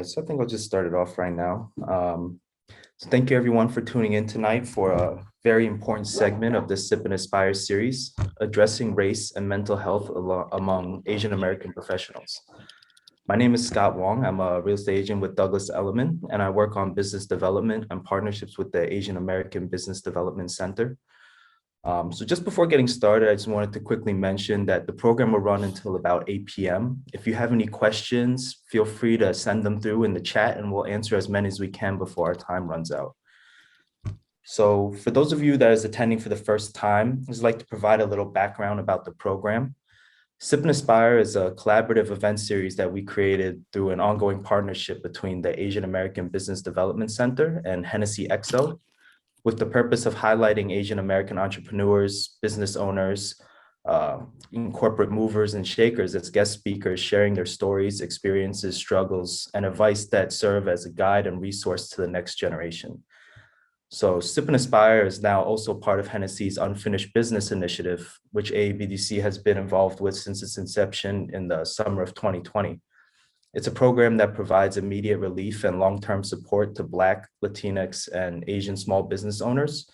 right, so I think I'll just start it off right now. So thank you everyone for tuning in tonight for a very important segment of the Sip and Aspire series, addressing race and mental health among Asian American professionals. My name is Scott Wang. I'm a real estate agent with Douglas Elliman, and I work on business development and partnerships with the Asian American Business Development Center. So just before getting started, I just wanted to quickly mention that the program will run until about 8 p.m. If you have any questions, feel free to send them through in the chat and we'll answer as many as we can before our time runs out. So for those of you that is attending for the first time, I'd like to provide a little background about the program. Sip and Aspire is a collaborative event series that we created through an ongoing partnership between the Asian American Business Development Center and Hennessy XO, with the purpose of highlighting Asian American entrepreneurs, business owners, corporate movers and shakers as guest speakers, sharing their stories, experiences, struggles, and advice that serve as a guide and resource to the next generation. So Sip and Aspire is now also part of Hennessy's Unfinished Business Initiative, which AABDC has been involved with since its inception in the summer of 2020. It's a program that provides immediate relief and long-term support to Black, Latinx, and Asian small business owners,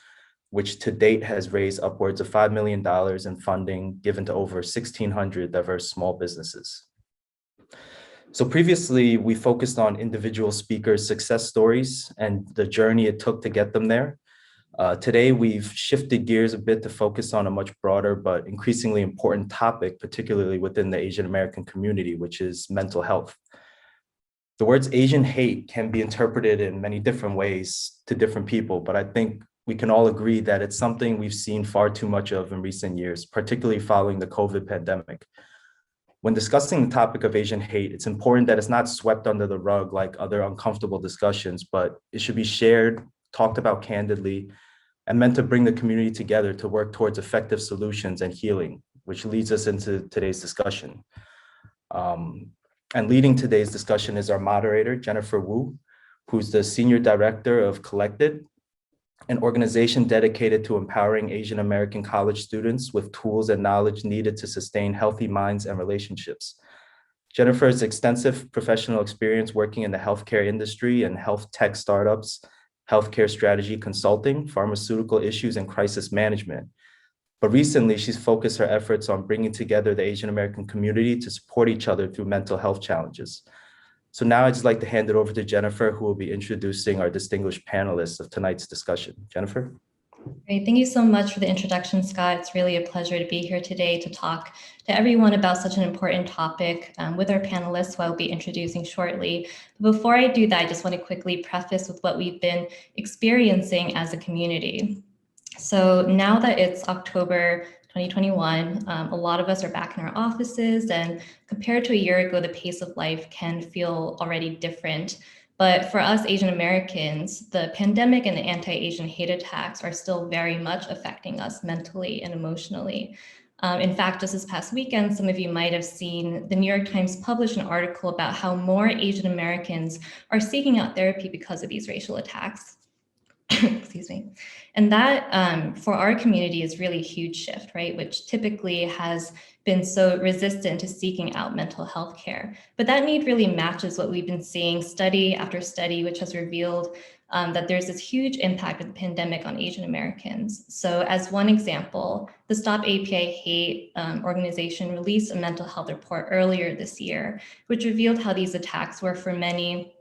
which to date has raised upwards of $5 million in funding given to over 1,600 diverse small businesses. So previously, we focused on individual speakers' success stories and the journey it took to get them there. Today, we've shifted gears a bit to focus on a much broader but increasingly important topic, particularly within the Asian American community, which is mental health. The words Asian hate can be interpreted in many different ways to different people, but I think we can all agree that it's something we've seen far too much of in recent years, particularly following the COVID pandemic. When discussing the topic of Asian hate, it's important that it's not swept under the rug like other uncomfortable discussions, but it should be shared, talked about candidly, and meant to bring the community together to work towards effective solutions and healing, which leads us into today's discussion. And leading today's discussion is our moderator, Jennifer Wu, who's the Senior Director of Collected, an organization dedicated to empowering Asian American college students with tools and knowledge needed to sustain healthy minds and relationships. Jennifer's extensive professional experience working in the healthcare industry and health tech startups, healthcare strategy consulting, pharmaceutical issues, and crisis management. But recently, she's focused her efforts on bringing together the Asian American community to support each other through mental health challenges. So now I'd just like to hand it over to Jennifer, who will be introducing our distinguished panelists of tonight's discussion. Jennifer? Great, thank you so much for the introduction, Scott. It's really a pleasure to be here today to talk to everyone about such an important topic with our panelists, who I'll be introducing shortly. But before I do that, I just want to quickly preface with what we've been experiencing as a community. So now that it's October 2021, a lot of us are back in our offices, and compared to a year ago, the pace of life can feel already different. But for us Asian Americans, the pandemic and the anti-Asian hate attacks are still very much affecting us mentally and emotionally. In fact, just this past weekend, some of you might have seen the New York Times publish an article about how more Asian Americans are seeking out therapy because of these racial attacks. Excuse me. And that for our community is really a huge shift, right? Which typically has been so resistant to seeking out mental health care. But that need really matches what we've been seeing study after study, which has revealed that there's this huge impact of the pandemic on Asian Americans. So as one example, the Stop API Hate organization released a mental health report earlier this year, which revealed how these attacks were for many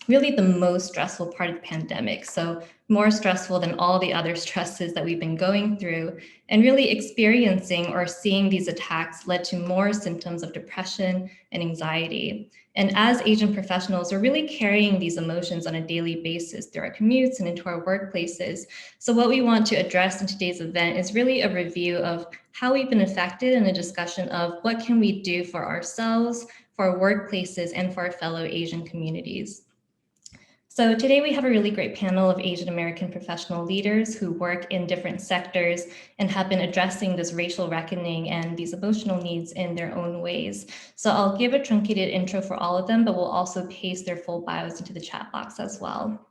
really the most stressful part of the pandemic. So more stressful than all the other stresses that we've been going through, and really experiencing or seeing these attacks led to more symptoms of depression and anxiety. And as Asian professionals, we're really carrying these emotions on a daily basis through our commutes and into our workplaces. So what we want to address in today's event is really a review of how we've been affected and a discussion of what can we do for ourselves, for our workplaces, and for our fellow Asian communities. So today we have a really great panel of Asian American professional leaders who work in different sectors and have been addressing this racial reckoning and these emotional needs in their own ways. So I'll give a truncated intro for all of them, but we'll also paste their full bios into the chat box as well.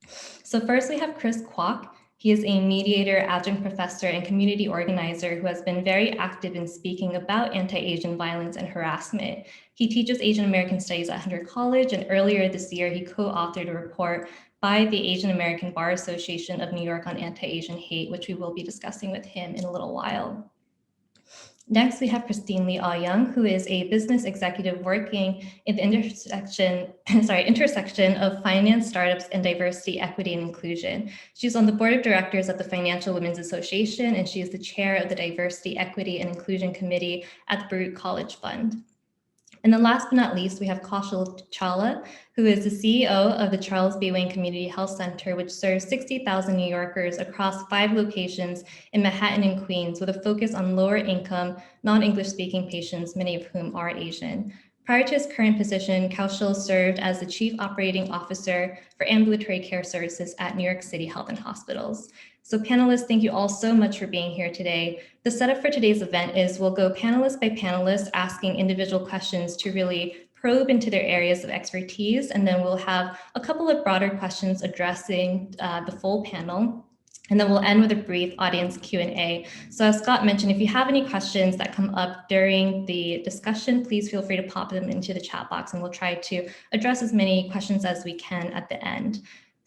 So first we have Chris Kwok. He is a mediator, adjunct professor, and community organizer who has been very active in speaking about anti-Asian violence and harassment. He teaches Asian American Studies at Hunter College, and earlier this year, he co-authored a report by the Asian American Bar Association of New York on anti-Asian hate, which we will be discussing with him in a little while. Next, we have Christine Li-AuYeung, who is a business executive working in the intersection of finance, startups, and diversity, equity, and inclusion. She's on the board of directors of the Financial Women's Association, and she is the chair of the Diversity, Equity, and Inclusion Committee at the Baruch College Fund. And then last but not least, we have Kaushal Challa, who is the CEO of the Charles B. Wang Community Health Center, which serves 60,000 New Yorkers across 5 locations in Manhattan and Queens, with a focus on lower income, non-English speaking patients, many of whom are Asian. Prior to his current position, Kaushal served as the Chief Operating Officer for Ambulatory Care Services at New York City Health and Hospitals. So panelists, thank you all so much for being here today. The setup for today's event is we'll go panelist by panelist, asking individual questions to really probe into their areas of expertise, and then we'll have a couple of broader questions addressing the full panel. And then we'll end with a brief audience Q&A. So as Scott mentioned, if you have any questions that come up during the discussion, please feel free to pop them into the chat box, and we'll try to address as many questions as we can at the end.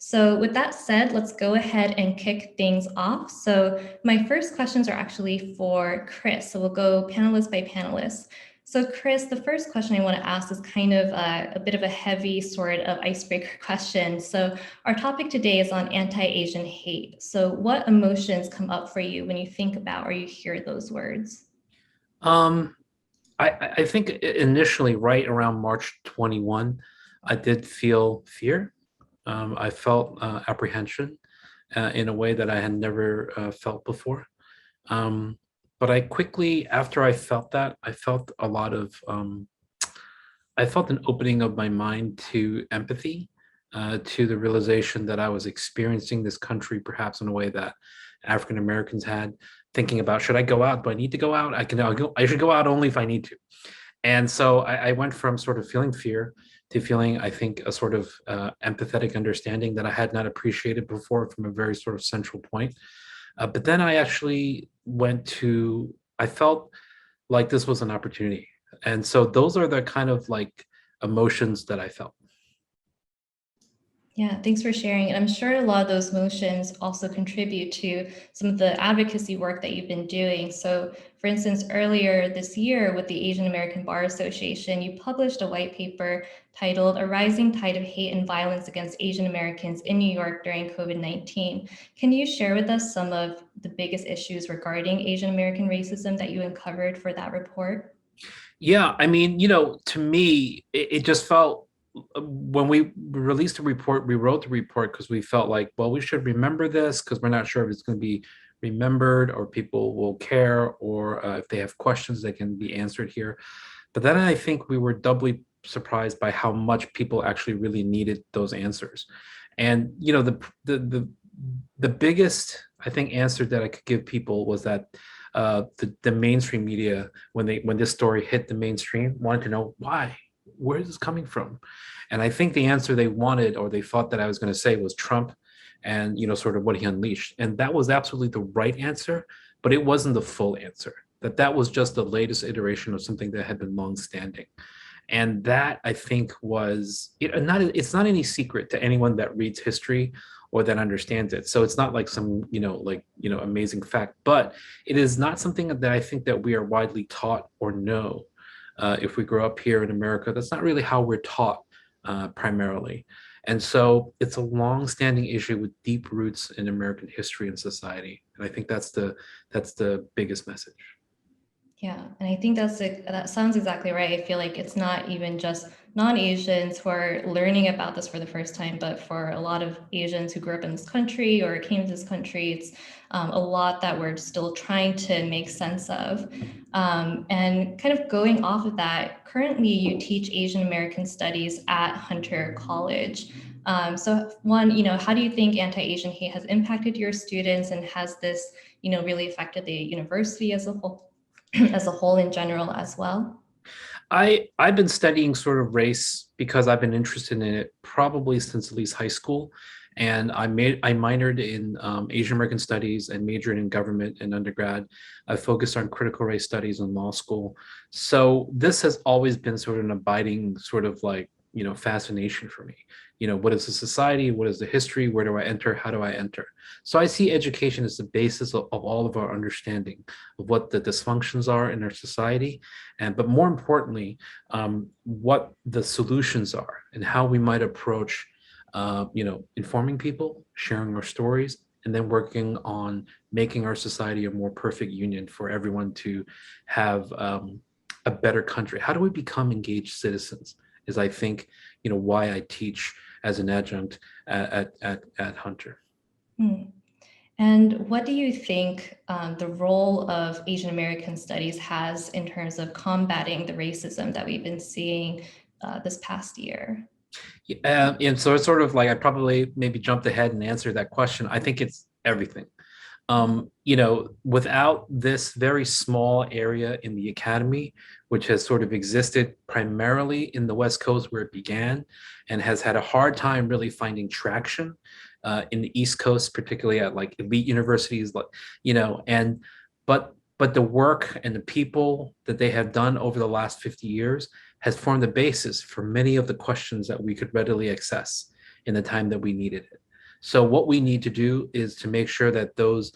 So with that said, let's go ahead and kick things off. So my first questions are actually for Chris. So we'll go panelist by panelist. So Chris, the first question I want to ask is kind of a bit of a heavy sort of icebreaker question. So our topic today is on anti-Asian hate. So what emotions come up for you when you think about or you hear those words? I think initially, right around March 21, I did feel fear. I felt apprehension in a way that I had never felt before. But I quickly, after I felt that, I felt a lot of, I felt an opening of my mind to empathy, to the realization that I was experiencing this country perhaps in a way that African Americans had, thinking about, should I go out? Do I need to go out? I should go out only if I need to. And so I went from sort of feeling fear to feeling, I think, a sort of empathetic understanding that I had not appreciated before from a very sort of central point. But then I actually I felt like this was an opportunity. And so those are the kind of like emotions that I felt. Yeah, thanks for sharing. And I'm sure a lot of those emotions also contribute to some of the advocacy work that you've been doing. So for instance, earlier this year with the Asian American Bar Association, you published a white paper titled "A Rising Tide of Hate and Violence Against Asian Americans in New York During COVID-19." Can you share with us some of the biggest issues regarding Asian American racism that you uncovered for that report? Yeah, I mean, to me, it just felt, when we released the report, we wrote the report because we felt like, well, we should remember this because we're not sure if it's going to be remembered or people will care, or if they have questions, they can be answered here. But then I think we were doubly surprised by how much people actually really needed those answers. And the biggest, I think, answer that I could give people was that the mainstream media, when this story hit the mainstream, wanted to know why. Where is this coming from? And I think the answer they wanted, or they thought that I was going to say, was Trump and sort of what he unleashed. And that was absolutely the right answer, but it wasn't the full answer. That was just the latest iteration of something that had been long-standing. And that, I think, was it's not any secret to anyone that reads history or that understands it. So it's not like some amazing fact, but it is not something that I think that we are widely taught or know. If we grow up here in America, that's not really how we're taught primarily. And so it's a long-standing issue with deep roots in American history and society. And I think that's the biggest message. Yeah, and I think that sounds exactly right. I feel like it's not even just non-Asians who are learning about this for the first time, but for a lot of Asians who grew up in this country or came to this country, it's a lot that we're still trying to make sense of. And kind of going off of that, currently you teach Asian American Studies at Hunter College. So one, how do you think anti-Asian hate has impacted your students, and has this, really affected the university as a whole? As a whole in general as well? I've been studying sort of race because I've been interested in it probably since at least high school. And I minored in Asian American Studies and majored in government in undergrad. I focused on critical race studies in law school. So this has always been sort of an abiding sort of like, fascination for me. What is the society? What is the history? Where do I enter? How do I enter? So I see education as the basis of all of our understanding of what the dysfunctions are in our society, but more importantly, what the solutions are and how we might approach, informing people, sharing our stories, and then working on making our society a more perfect union for everyone to have a better country. How do we become engaged citizens? Is I think why I teach as an adjunct at Hunter. And what do you think the role of Asian American studies has in terms of combating the racism that we've been seeing this past year? And so it's sort of like I probably maybe jumped ahead and answered that question. I think it's everything. Without this very small area in the academy, which has sort of existed primarily in the West Coast where it began and has had a hard time really finding traction in the East Coast, particularly at like elite universities, but the work and the people that they have done over the last 50 years has formed the basis for many of the questions that we could readily access in the time that we needed it. So what we need to do is to make sure that those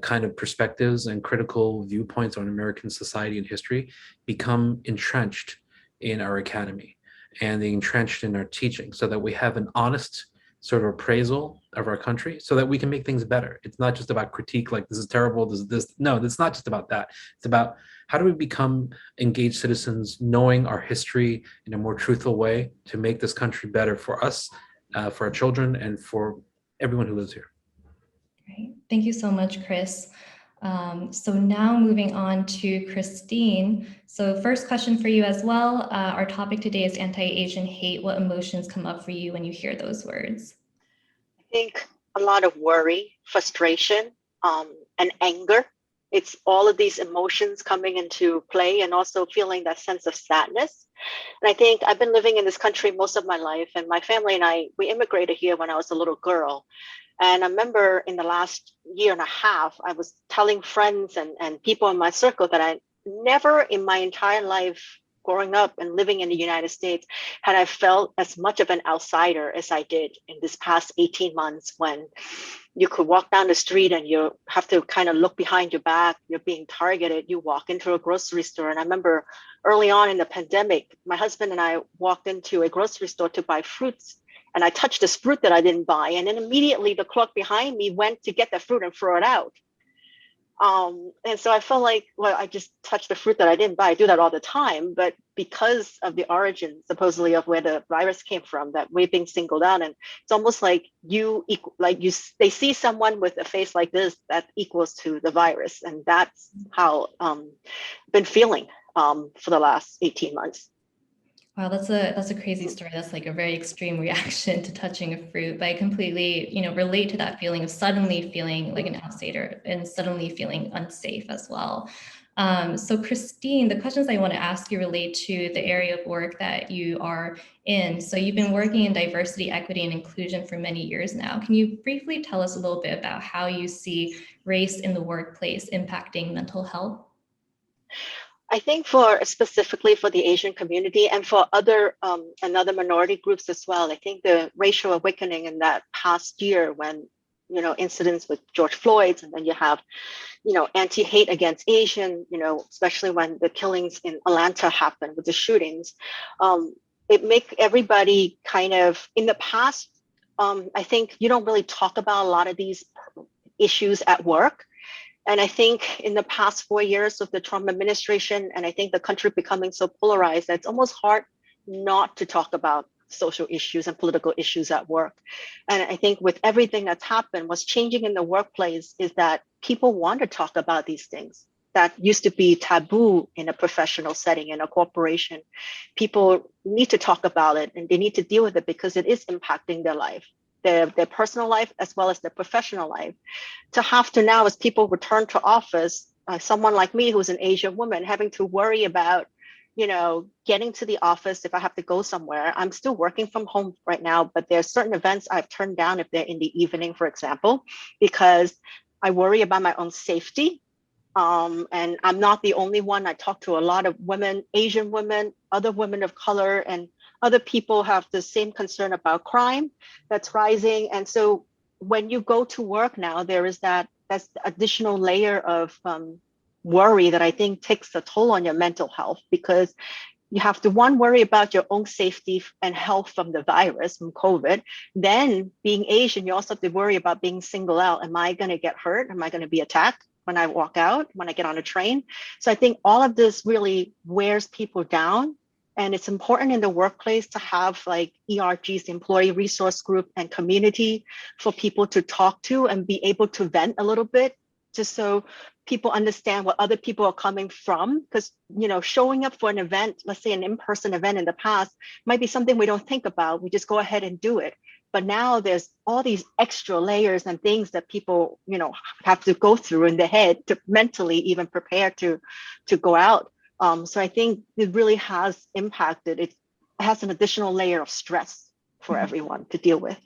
kind of perspectives and critical viewpoints on American society and history become entrenched in our academy and entrenched in our teaching so that we have an honest sort of appraisal of our country so that we can make things better. It's not just about critique like this is terrible, this is this. No, it's not just about that. It's about how do we become engaged citizens knowing our history in a more truthful way to make this country better for us, for our children, and for everyone who lives here. Great. Thank you so much, Chris. So now moving on to Christine. So first question for you as well. Our topic today is anti-Asian hate. What emotions come up for you when you hear those words? I think a lot of worry, frustration, and anger. It's all of these emotions coming into play and also feeling that sense of sadness. And I think I've been living in this country most of my life, and my family and I, we immigrated here when I was a little girl. And I remember in the last year and a half, I was telling friends and people in my circle that I never in my entire life growing up and living in the United States had I felt as much of an outsider as I did in this past 18 months when you could walk down the street and you have to kind of look behind your back, you're being targeted, you walk into a grocery store. And I remember early on in the pandemic, my husband and I walked into a grocery store to buy fruits. And I touched this fruit that I didn't buy. And then immediately the clerk behind me went to get the fruit and throw it out. And so I felt like, well, I just touched the fruit that I didn't buy. I do that all the time. But because of the origin, supposedly, of where the virus came from, that we're being singled out. And it's almost like they see someone with a face like this that equals to the virus. And that's how I've been feeling for the last 18 months. Wow, that's a crazy story. That's like a very extreme reaction to touching a fruit. But I completely, relate to that feeling of suddenly feeling like an outsider and suddenly feeling unsafe as well. So Christine, the questions I want to ask you relate to the area of work that you are in. So you've been working in diversity, equity, and inclusion for many years now. Can you briefly tell us a little bit about how you see race in the workplace impacting mental health? I think specifically for the Asian community and for other minority groups as well, I think the racial awakening in that past year when, incidents with George Floyd's, and then you have, anti-hate against Asian, especially when the killings in Atlanta happened with the shootings, it make everybody kind of, in the past, I think you don't really talk about a lot of these issues at work. And I think in the past 4 years of the Trump administration, and I think the country becoming so polarized, that it's almost hard not to talk about social issues and political issues at work. And I think with everything that's happened, what's changing in the workplace is that people want to talk about these things that used to be taboo in a professional setting, in a corporation. People need to talk about it and they need to deal with it because it is impacting their life. Their personal life as well as their professional life. To have to now, as people return to office, someone like me who's an Asian woman having to worry about, getting to the office, if I have to go somewhere. I'm still working from home right now, but there's certain events I've turned down if they're in the evening, for example, because I worry about my own safety. And I'm not the only one. I talk to a lot of women, Asian women, other women of color, and other people have the same concern about crime that's rising. And so when you go to work now, there is that's additional layer of worry that I think takes a toll on your mental health, because you have to, one, worry about your own safety and health from the virus, from COVID. Then being Asian, you also have to worry about being singled out. Am I going to get hurt? Am I going to be attacked when I walk out, when I get on a train? So I think all of this really wears people down. And it's important in the workplace to have like ERG's, employee resource group, and community for people to talk to and be able to vent a little bit, just so people understand what other people are coming from. Because, showing up for an event, let's say an in-person event in the past, might be something we don't think about. We just go ahead and do it. But now there's all these extra layers and things that people, have to go through in the head to mentally even prepare to go out. So I think it really has impacted. It has an additional layer of stress for everyone to deal with.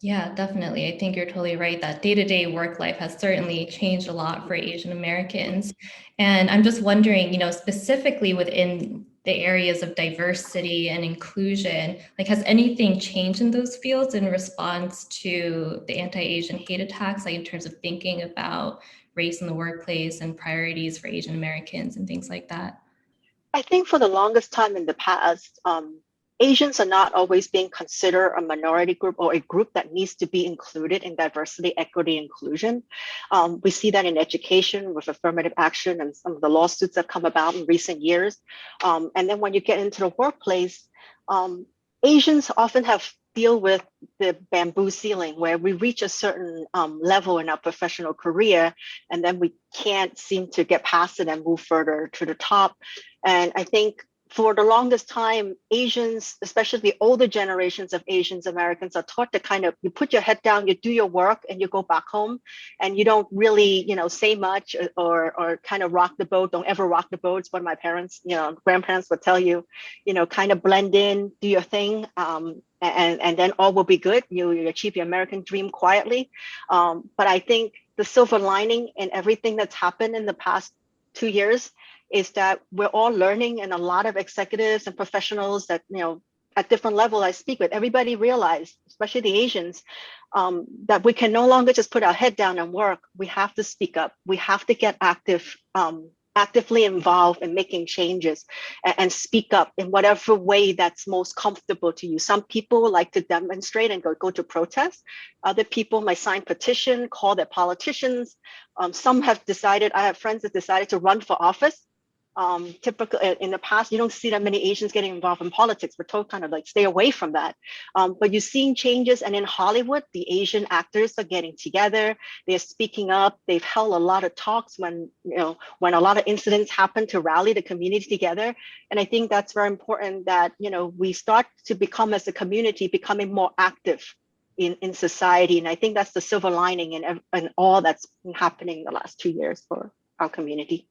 Yeah, definitely. I think you're totally right that day-to-day work life has certainly changed a lot for Asian Americans. And I'm just wondering, specifically within the areas of diversity and inclusion, like, has anything changed in those fields in response to the anti-Asian hate attacks, like in terms of thinking about race in the workplace and priorities for Asian Americans and things like that? I think for the longest time in the past, Asians are not always being considered a minority group or a group that needs to be included in diversity, equity, inclusion. We see that in education with affirmative action and some of the lawsuits that come about in recent years. And then when you get into the workplace, Asians often deal with the bamboo ceiling, where we reach a certain level in our professional career, and then we can't seem to get past it and move further to the top. And I think for the longest time, Asians, especially the older generations of Asians Americans, are taught to kind of, you put your head down, you do your work, and you go back home, and you don't really, say much or kind of rock the boat. Don't ever rock the boat. It's what my parents, grandparents would tell you, kind of blend in, do your thing, and then all will be good. You achieve your American dream quietly. But I think the silver lining in everything that's happened in the past 2 years is that we're all learning, and a lot of executives and professionals that, at different level I speak with, everybody realized, especially the Asians, that we can no longer just put our head down and work. We have to speak up. We have to get actively involved in making changes and speak up in whatever way that's most comfortable to you. Some people like to demonstrate and go to protest. Other people might sign petition, call their politicians. Some have decided, I have friends that decided to run for office. Typically in the past, you don't see that many Asians getting involved in politics. We're told kind of like stay away from that. But you're seeing changes, and in Hollywood, the Asian actors are getting together. They're speaking up. They've held a lot of talks when a lot of incidents happen, to rally the community together. And I think that's very important that we start to become, as a community, becoming more active in society. And I think that's the silver lining in all that's been happening in the last 2 years for our community.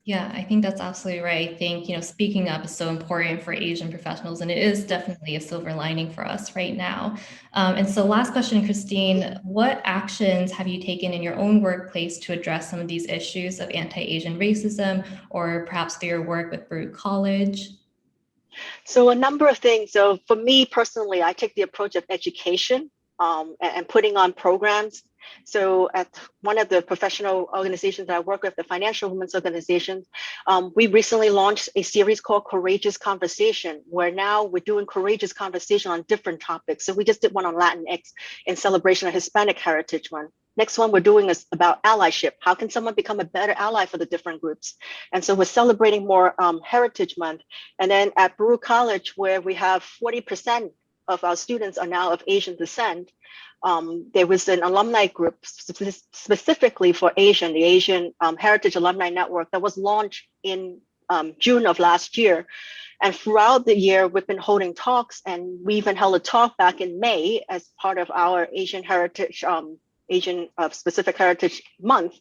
Yeah, I think that's absolutely right. I think, speaking up is so important for Asian professionals, and it is definitely a silver lining for us right now. And so last question, Christine, what actions have you taken in your own workplace to address some of these issues of anti-Asian racism, or perhaps through your work with Baruch College? So a number of things. So for me personally, I take the approach of education and putting on programs. So at one of the professional organizations that I work with, the Financial Women's Organization, we recently launched a series called Courageous Conversation, where now we're doing courageous conversation on different topics. So we just did one on Latinx in celebration of Hispanic Heritage Month. Next one we're doing is about allyship. How can someone become a better ally for the different groups? And so we're celebrating more Heritage Month. And then at Baruch College, where we have 40% of our students are now of Asian descent, there was an alumni group specifically for Asian, the Asian Heritage Alumni Network, that was launched in June of last year. And throughout the year, we've been holding talks, and we even held a talk back in May as part of our Asian Heritage, Asian Specific Heritage Month,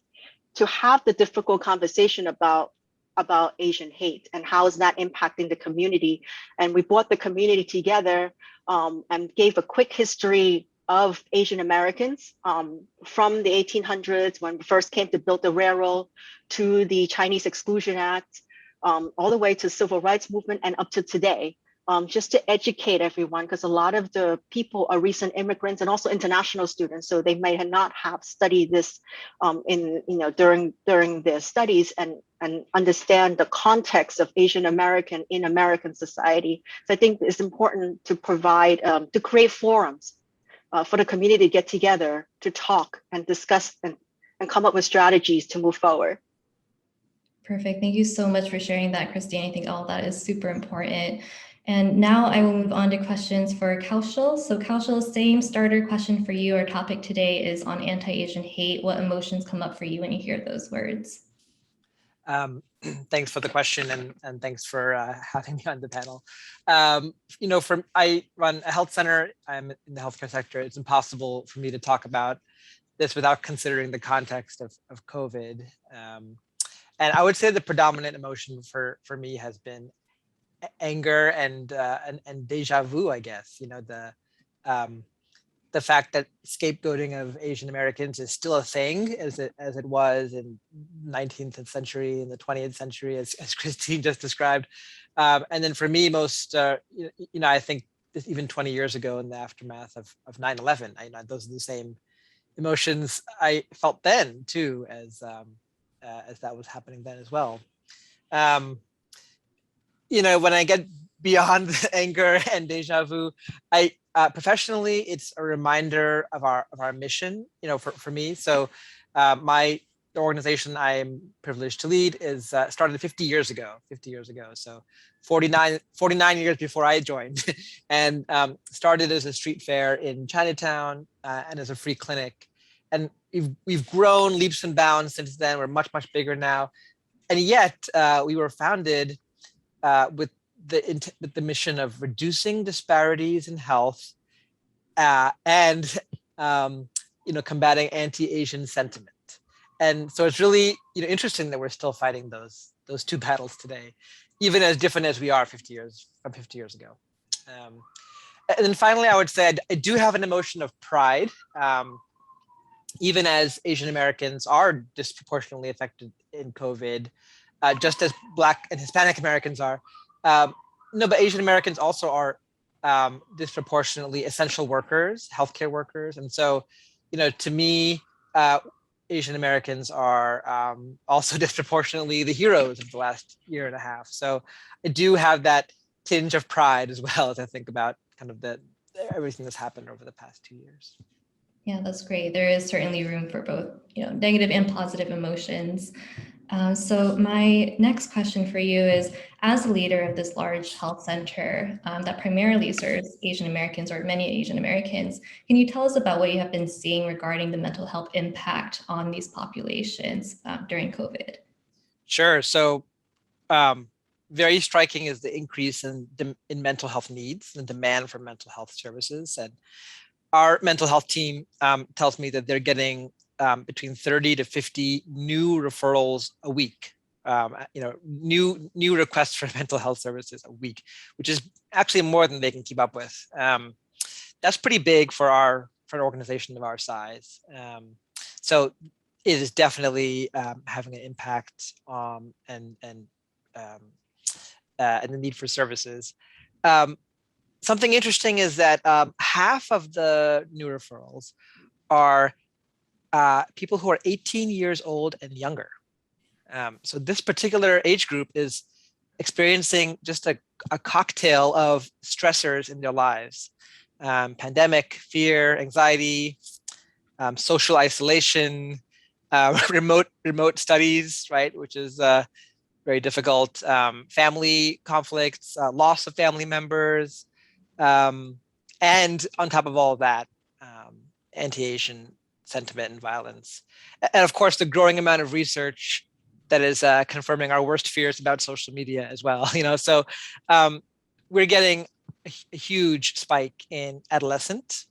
to have the difficult conversation about about Asian hate and how is that impacting the community. And we brought the community together and gave a quick history of Asian Americans from the 1800s when we first came to build the railroad to the Chinese Exclusion Act, all the way to civil rights movement and up to today. Just to educate everyone, because a lot of the people are recent immigrants and also international students, so they may not have studied this during their studies and understand the context of Asian American in American society. So I think it's important to provide to create forums for the community to get together to talk and discuss and come up with strategies to move forward. Perfect. Thank you so much for sharing that, Christine. I think all that is super important. And now I will move on to questions for Kaushal. So Kaushal, same starter question for you. Our topic today is on anti-Asian hate. What emotions come up for you when you hear those words? Thanks for the question and thanks for having me on the panel. I run a health center. I'm in the healthcare sector. It's impossible for me to talk about this without considering the context of COVID. And I would say the predominant emotion for me has been anger and deja vu, I guess. The fact that scapegoating of Asian Americans is still a thing as it was in 19th century, in the 20th century, as Christine just described. And then for me, most, I think even 20 years ago in the aftermath of 9/11, those are the same emotions I felt then too, as that was happening then as well. When I get beyond anger and deja vu, professionally, it's a reminder of our mission, for me. So the organization I'm privileged to lead is started 50 years ago. So 49 years before I joined, and started as a street fair in Chinatown and as a free clinic. And we've grown leaps and bounds since then. We're much, much bigger now. And yet we were founded with the mission of reducing disparities in health and combating anti-Asian sentiment. And so it's really interesting that we're still fighting those two battles today, even as different as we are 50 years ago. And then finally, I would say I do have an emotion of pride, even as Asian Americans are disproportionately affected in COVID, just as Black and Hispanic Americans are. But Asian Americans also are disproportionately essential workers, healthcare workers. And so, to me, Asian Americans are also disproportionately the heroes of the last year and a half. So I do have that tinge of pride as well as I think about kind of everything that's happened over the past 2 years. Yeah, that's great. There is certainly room for both, negative and positive emotions. So my next question for you is, as a leader of this large health center that primarily serves Asian Americans or many Asian Americans, can you tell us about what you have been seeing regarding the mental health impact on these populations during COVID? Sure. So very striking is the increase in mental health needs, the demand for mental health services. And our mental health team tells me that they're getting between 30 to 50 new referrals a week, new requests for mental health services a week, which is actually more than they can keep up with. That's pretty big for an organization of our size. So it is definitely having an impact and the need for services. Something interesting is that half of the new referrals are people who are 18 years old and younger. So this particular age group is experiencing just a cocktail of stressors in their lives. Pandemic, fear, anxiety, social isolation, remote studies, right, which is very difficult, family conflicts, loss of family members, and on top of all of that, anti-Asian sentiment and violence. And of course, the growing amount of research that is confirming our worst fears about social media as well. So we're getting a huge spike in adolescent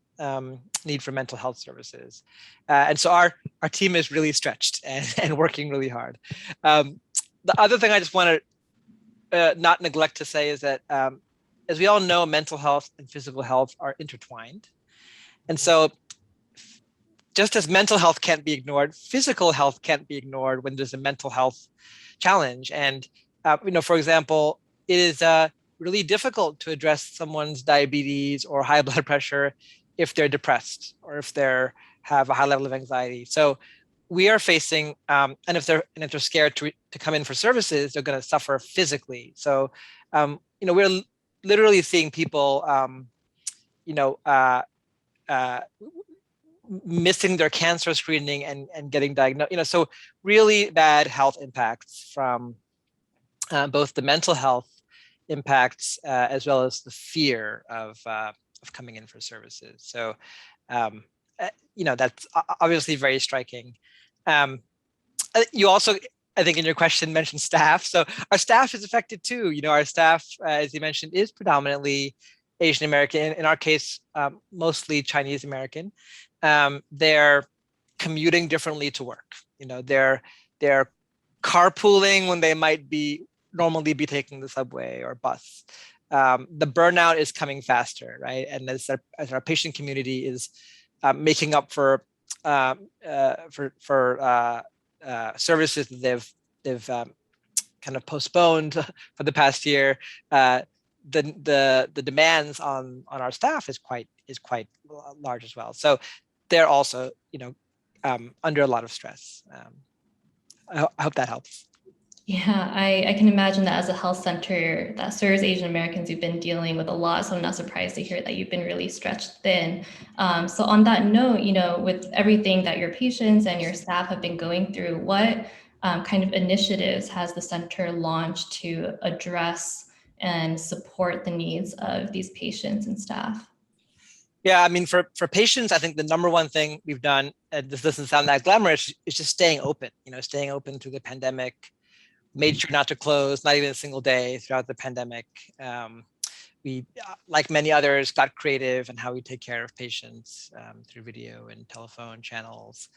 need for mental health services. And so our team is really stretched and working really hard. the other thing I just want to not neglect to say is that, as we all know, mental health and physical health are intertwined. And so just as mental health can't be ignored, physical health can't be ignored when there's a mental health challenge. And, for example, it is really difficult to address someone's diabetes or high blood pressure if they're depressed or if they have a high level of anxiety. So we are facing, and if they're scared to come in for services, they're going to suffer physically. So, we're literally seeing people, missing their cancer screening and getting diagnosed. So really bad health impacts from both the mental health impacts as well as the fear of coming in for services. So, that's obviously very striking. You also, I think in your question, mentioned staff. So our staff is affected too. Our staff, as you mentioned, is predominantly Asian American. In our case, mostly Chinese American. They're commuting differently to work. They're carpooling when they might normally be taking the subway or bus. The burnout is coming faster, right? And as our patient community is making up for services that they've kind of postponed for the past year, the demands on our staff is quite large as well. So they're also under a lot of stress. I hope that helps. Yeah, I can imagine that as a health center that serves Asian Americans, you've been dealing with a lot. So I'm not surprised to hear that you've been really stretched thin. So on that note, with everything that your patients and your staff have been going through, what kind of initiatives has the center launched to address and support the needs of these patients and staff? Yeah, I mean, for patients, I think the number one thing we've done, and this doesn't sound that glamorous, is just staying open, staying open through the pandemic, made sure not to close, not even a single day throughout the pandemic. We, like many others, got creative in how we take care of patients through video and telephone channels.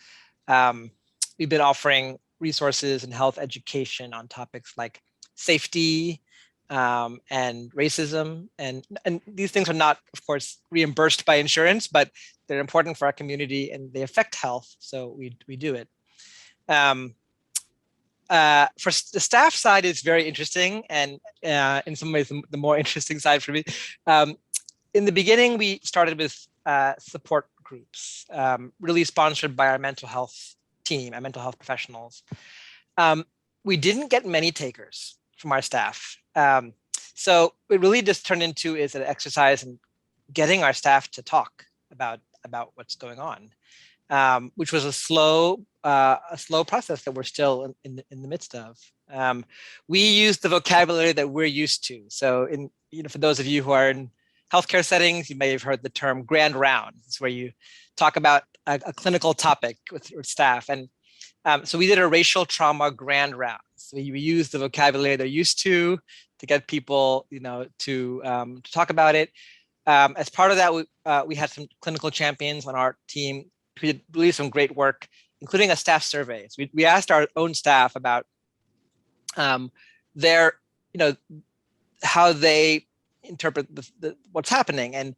We've been offering resources and health education on topics like safety and racism. And these things are not, of course, reimbursed by insurance, but they're important for our community and they affect health. So we do it. For the staff side, it's very interesting, and in some ways, the more interesting side for me. In the beginning, we started with support groups, really sponsored by our mental health team, our mental health professionals. We didn't get many takers from our staff. So it really just turned into is an exercise in getting our staff to talk about what's going on, which was a slow process that we're still in the midst of. We use the vocabulary that we're used to. So for those of you who are in healthcare settings, you may have heard the term grand round. It's where you talk about a clinical topic with staff. And so we did a racial trauma grand round. So we used the vocabulary they're used to get people, to talk about it. As part of that, we had some clinical champions on our team who did really some great work, including a staff survey. So we asked our own staff about their, how they interpret what's happening. And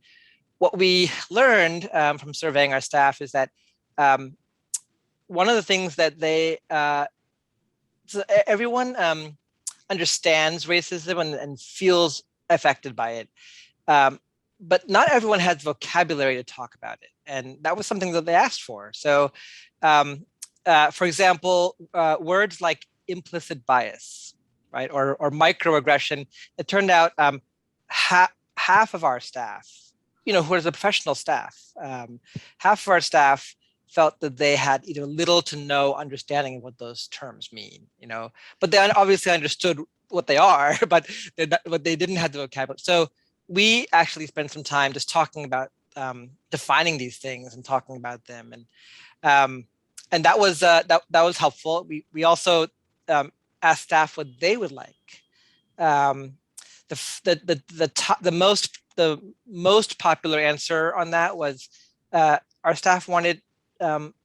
what we learned from surveying our staff is that one of the things that so everyone understands racism and feels affected by it. But not everyone has vocabulary to talk about it. And that was something that they asked for. So, for example, words like implicit bias, right, or microaggression, it turned out half of our staff, who is a professional staff, half of our staff felt that they had either little to no understanding of what those terms mean, but they obviously understood what they are, but they didn't have the vocabulary. So we actually spent some time just talking about defining these things and talking about them, and that was helpful. We also asked staff what they would like. The most popular answer on that was our staff wanted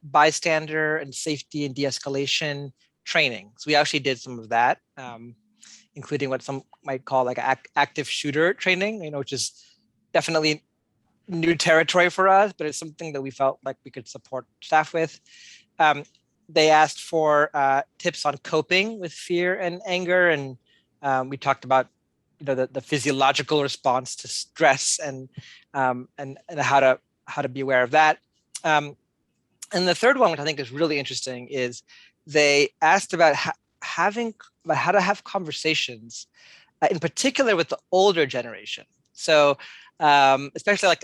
bystander and safety and de-escalation training. So we actually did some of that, including what some might call like active shooter training, which is definitely new territory for us, but it's something that we felt like we could support staff with. They asked for tips on coping with fear and anger, and we talked about the physiological response to stress and how to be aware of that. And the third one, which I think is really interesting, is they asked about how to have conversations, in particular with the older generation. So especially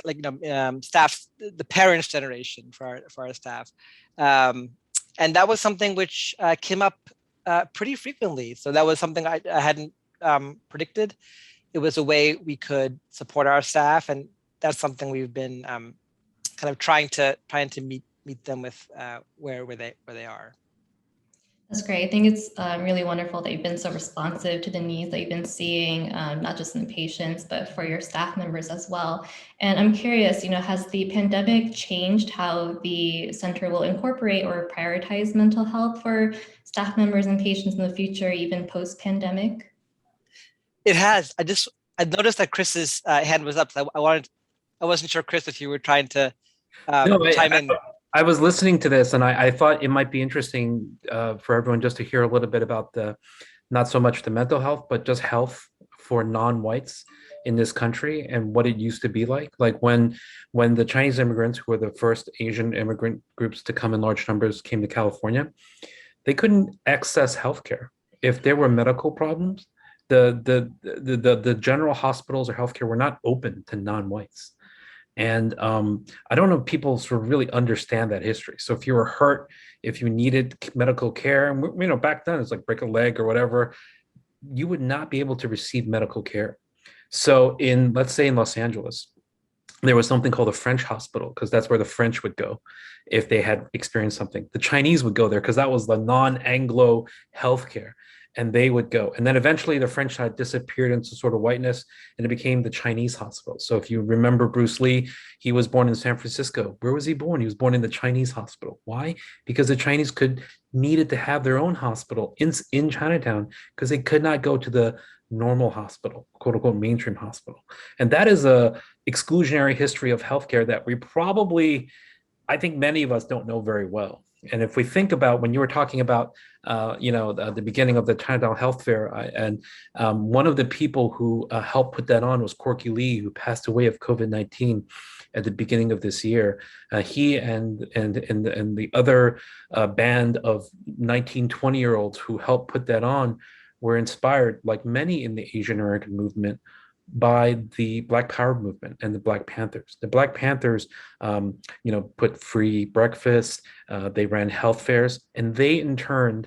staff, the parents' generation for our staff. And that was something which came up pretty frequently. So that was something I hadn't predicted. It was a way we could support our staff, and that's something we've been kind of trying to meet them with where they are. That's great. I think it's really wonderful that you've been so responsive to the needs that you've been seeing, not just in the patients, but for your staff members as well. And I'm curious, has the pandemic changed how the center will incorporate or prioritize mental health for staff members and patients in the future, even post-pandemic? It has. I noticed that Chris's hand was up. So I wasn't sure, Chris, if you were trying to chime in. I was listening to this, and I thought it might be interesting for everyone just to hear a little bit about not so much the mental health, but just health for non-whites in this country and what it used to be like. Like when the Chinese immigrants, who were the first Asian immigrant groups to come in large numbers, came to California, they couldn't access healthcare. If there were medical problems, the general hospitals or healthcare were not open to non-whites. And I don't know if people sort of really understand that history. So if you were hurt, if you needed medical care, and back then it's like break a leg or whatever, you would not be able to receive medical care. So let's say in Los Angeles, there was something called a French hospital, because that's where the French would go if they had experienced something. The Chinese would go there because that was the non-Anglo healthcare. And they would go. And then eventually the French side disappeared into sort of whiteness, and it became the Chinese hospital. So if you remember Bruce Lee, he was born in San Francisco. Where was he born? He was born in the Chinese hospital. Why? Because the Chinese needed to have their own hospital in Chinatown, because they could not go to the normal hospital, quote unquote, mainstream hospital. And that is a exclusionary history of healthcare that I think many of us don't know very well. And if we think about when you were talking about, the beginning of the Chinatown Health Fair, and one of the people who helped put that on was Quirky Lee, who passed away of COVID-19 at the beginning of this year. He and the other band of 19, 20-year-olds who helped put that on were inspired, like many in the Asian American movement, by the Black Power movement and the Black Panthers. The Black Panthers, put free breakfast, they ran health fairs, and they in turn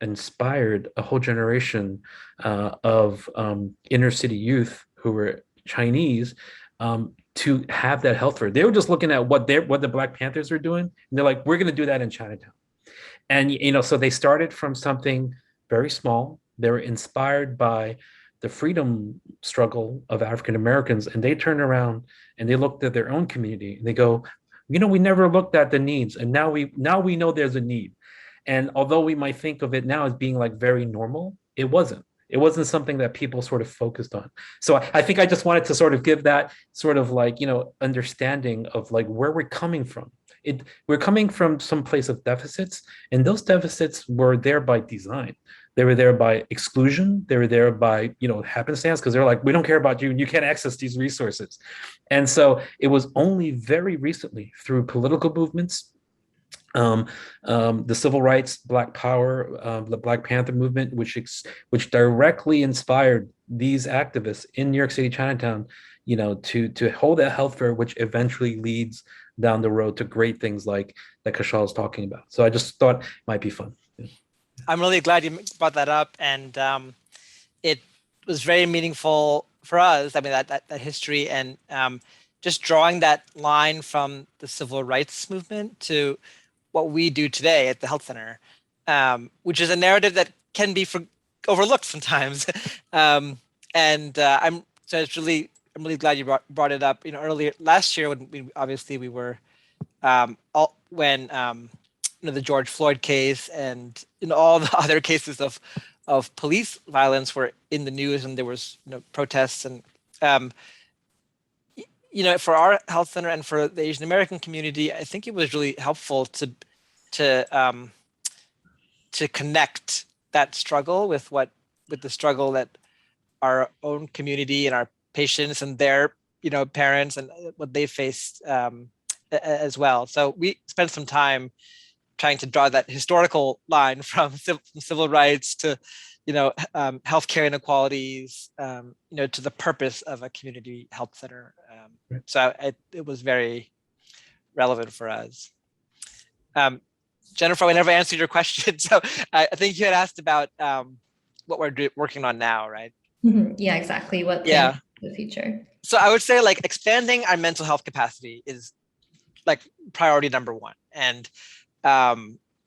inspired a whole generation of inner city youth who were Chinese to have that health fair. They were just looking at what the Black Panthers are doing, and they're like, we're going to do that in Chinatown. And so they started from something very small. They were inspired by the freedom struggle of African Americans, and they turned around and they looked at their own community and they go, we never looked at the needs, and now we know there's a need. And although we might think of it now as being like very normal, it wasn't something that people sort of focused on. So I think I just wanted to sort of give that sort of understanding of like where we're coming from. We're coming from some place of deficits, and those deficits were there by design. They were there by exclusion. They were there by, happenstance, because they're like, we don't care about you and you can't access these resources. And so it was only very recently through political movements, the civil rights, Black Power, the Black Panther movement, which directly inspired these activists in New York City, Chinatown, to hold that health fair, which eventually leads down the road to great things like that Kaushal is talking about. So I just thought it might be fun. I'm really glad you brought that up, and it was very meaningful for us. I mean, that history, and just drawing that line from the civil rights movement to what we do today at the health center, which is a narrative that can be overlooked sometimes. I'm really glad you brought it up. Earlier last year when we were when the George Floyd case and all the other cases of police violence were in the news, and there was protests, and for our health center and for the Asian American community, I think it was really helpful to connect that struggle with the struggle that our own community and our patients and their parents and what they faced as well. So we spent some time trying to draw that historical line from civil rights to healthcare inequalities, to the purpose of a community health center. Right. So it was very relevant for us. Jennifer, I never answered your question. So I think you had asked about what we're working on now, right? Yeah, exactly. What Yeah. plans for the future? So I would say expanding our mental health capacity is priority number one. And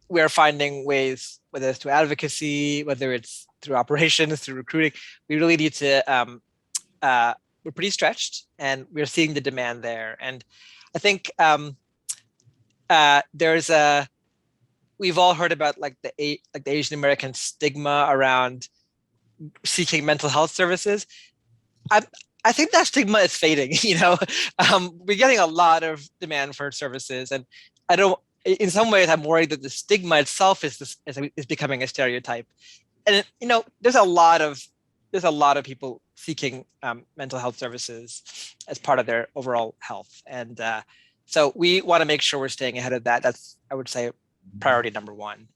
we're finding ways, whether it's through advocacy, whether it's through operations, through recruiting, we really need to, we're pretty stretched and we're seeing the demand there. And I think we've all heard about the Asian American stigma around seeking mental health services. I think that stigma is fading. We're getting a lot of demand for services, and in some ways, I'm worried that the stigma itself is becoming a stereotype. And there's a lot of people seeking mental health services as part of their overall health, and so we want to make sure we're staying ahead of that. That's, I would say, priority number one.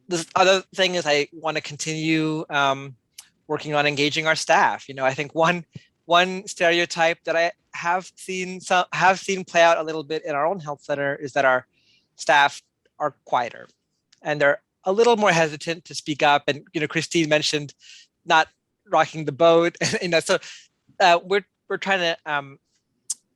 This other thing is I want to continue working on engaging our staff. I think one stereotype that I have seen play out a little bit in our own health center is that our staff are quieter and they're a little more hesitant to speak up. And Christine mentioned not rocking the boat. So we're trying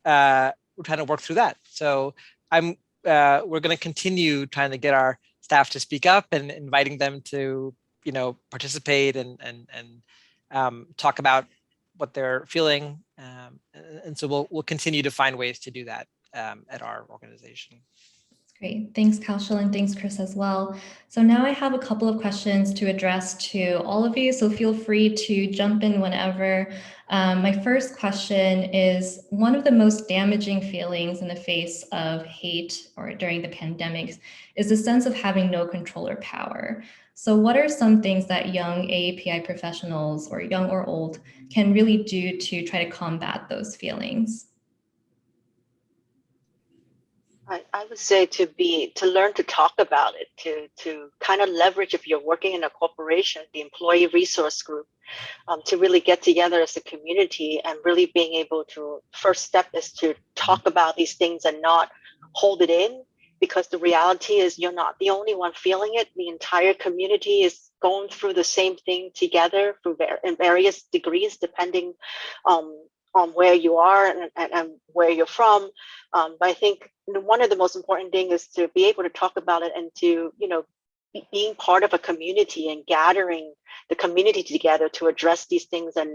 to work through that. So we're going to continue trying to get our staff to speak up and inviting them to participate and talk about what they're feeling, and so we'll continue to find ways to do that at our organization. Great. Thanks, Kaushal, and thanks, Chris, as well. So now I have a couple of questions to address to all of you, so feel free to jump in whenever. My first question is, one of the most damaging feelings in the face of hate or during the pandemics is the sense of having no control or power. So what are some things that young AAPI professionals, or young or old, can really do to try to combat those feelings? I would say to learn to talk about it, to kind of leverage, if you're working in a corporation, the employee resource group, to really get together as a community and really being able to, first step is to talk about these things and not hold it in, because the reality is you're not the only one feeling it. The entire community is going through the same thing together in various degrees, depending on where you are and where you're from. But I think one of the most important things is to be able to talk about it and to, being part of a community and gathering the community together to address these things and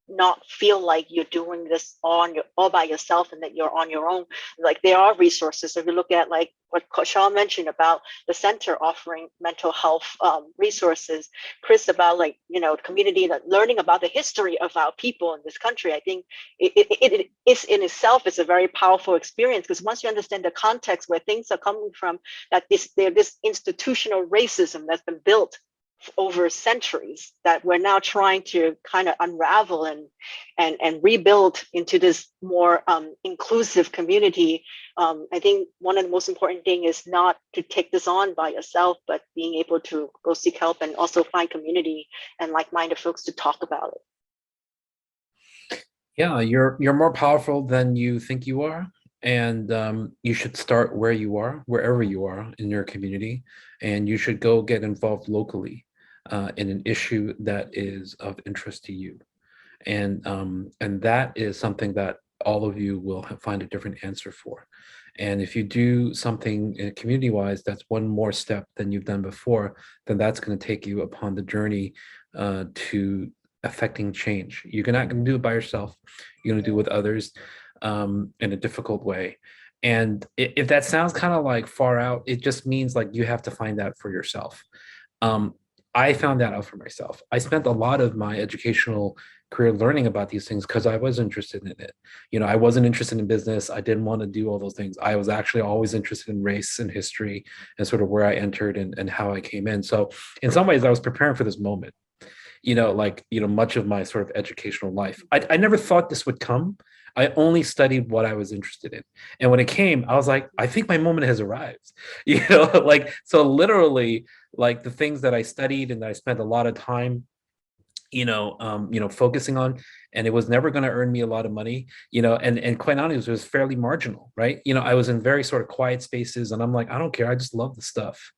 not feel like you're doing this all by yourself and that you're on your own. There are resources. If you look at what Kaushal mentioned about the center offering mental health resources, Chris about community, learning about the history of our people in this country. I think it is in itself is a very powerful experience, because once you understand the context where things are coming from, that this institutional racism that's been built over centuries that we're now trying to kind of unravel and rebuild into this more inclusive community. I think one of the most important things is not to take this on by yourself, but being able to go seek help and also find community and like-minded folks to talk about it. Yeah, you're more powerful than you think you are. And you should start where you are, wherever you are in your community, and you should go get involved locally in an issue that is of interest to you. And that is something that all of you will find a different answer for. And if you do something community-wise, that's one more step than you've done before, then that's going to take you upon the journey to affecting change. You're not going to do it by yourself. You're going to do it with others in a difficult way. And if that sounds kind of like far out, it just means like you have to find that for yourself. Um, I found that out for myself. I spent a lot of my educational career learning about these things because I was interested in it. You know, I wasn't interested in business. I didn't want to do all those things. I was actually always interested in race and history and sort of where I entered and how I came in. So in some ways, I was preparing for this moment. Much of my sort of educational life. I never thought this would come. I only studied what I was interested in. And when it came, I was like, I think my moment has arrived. So literally, like the things that I studied and that I spent a lot of time, focusing on, and it was never going to earn me a lot of money, and quite honestly, it was fairly marginal, right? I was in very sort of quiet spaces and I'm like, I don't care. I just love the stuff,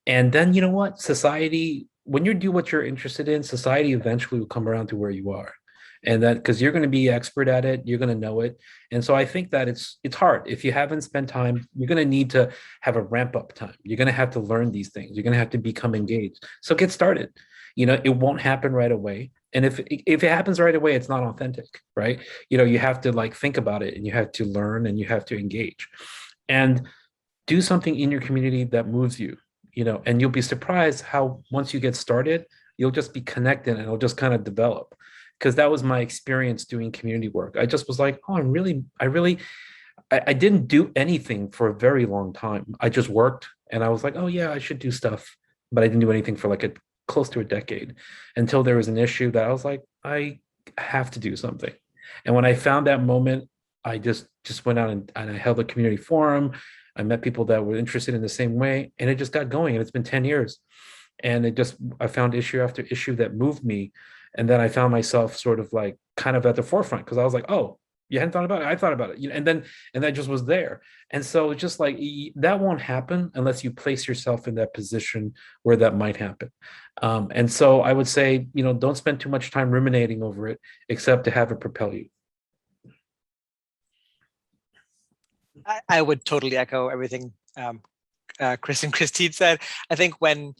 and then, you know what? Society, when you do what you're interested in, society eventually will come around to where you are. And that because you're going to be expert at it, you're going to know it. And so I think that it's hard. If you haven't spent time, you're going to need to have a ramp up time. You're going to have to learn these things. You're going to have to become engaged. So get started. It won't happen right away. And if it happens right away, it's not authentic, right? You have to like think about it and you have to learn and you have to engage. And do something in your community that moves you, and you'll be surprised how once you get started, you'll just be connected and it'll just kind of develop. Because that was my experience doing community work. I just was like, oh, I didn't do anything for a very long time. I just worked and I was like, oh yeah, I should do stuff. But I didn't do anything for like close to a decade until there was an issue that I was like, I have to do something. And when I found that moment, I just went out and I held a community forum. I met people that were interested in the same way, and it just got going. And it's been 10 years. And I found issue after issue that moved me. And then I found myself sort of like kind of at the forefront because I was like, oh, you hadn't thought about it? I thought about it. And that just was there. And so just like that won't happen unless you place yourself in that position where that might happen. And so I would say, don't spend too much time ruminating over it, except to have it propel you. I would totally echo everything Chris and Christine said. I think when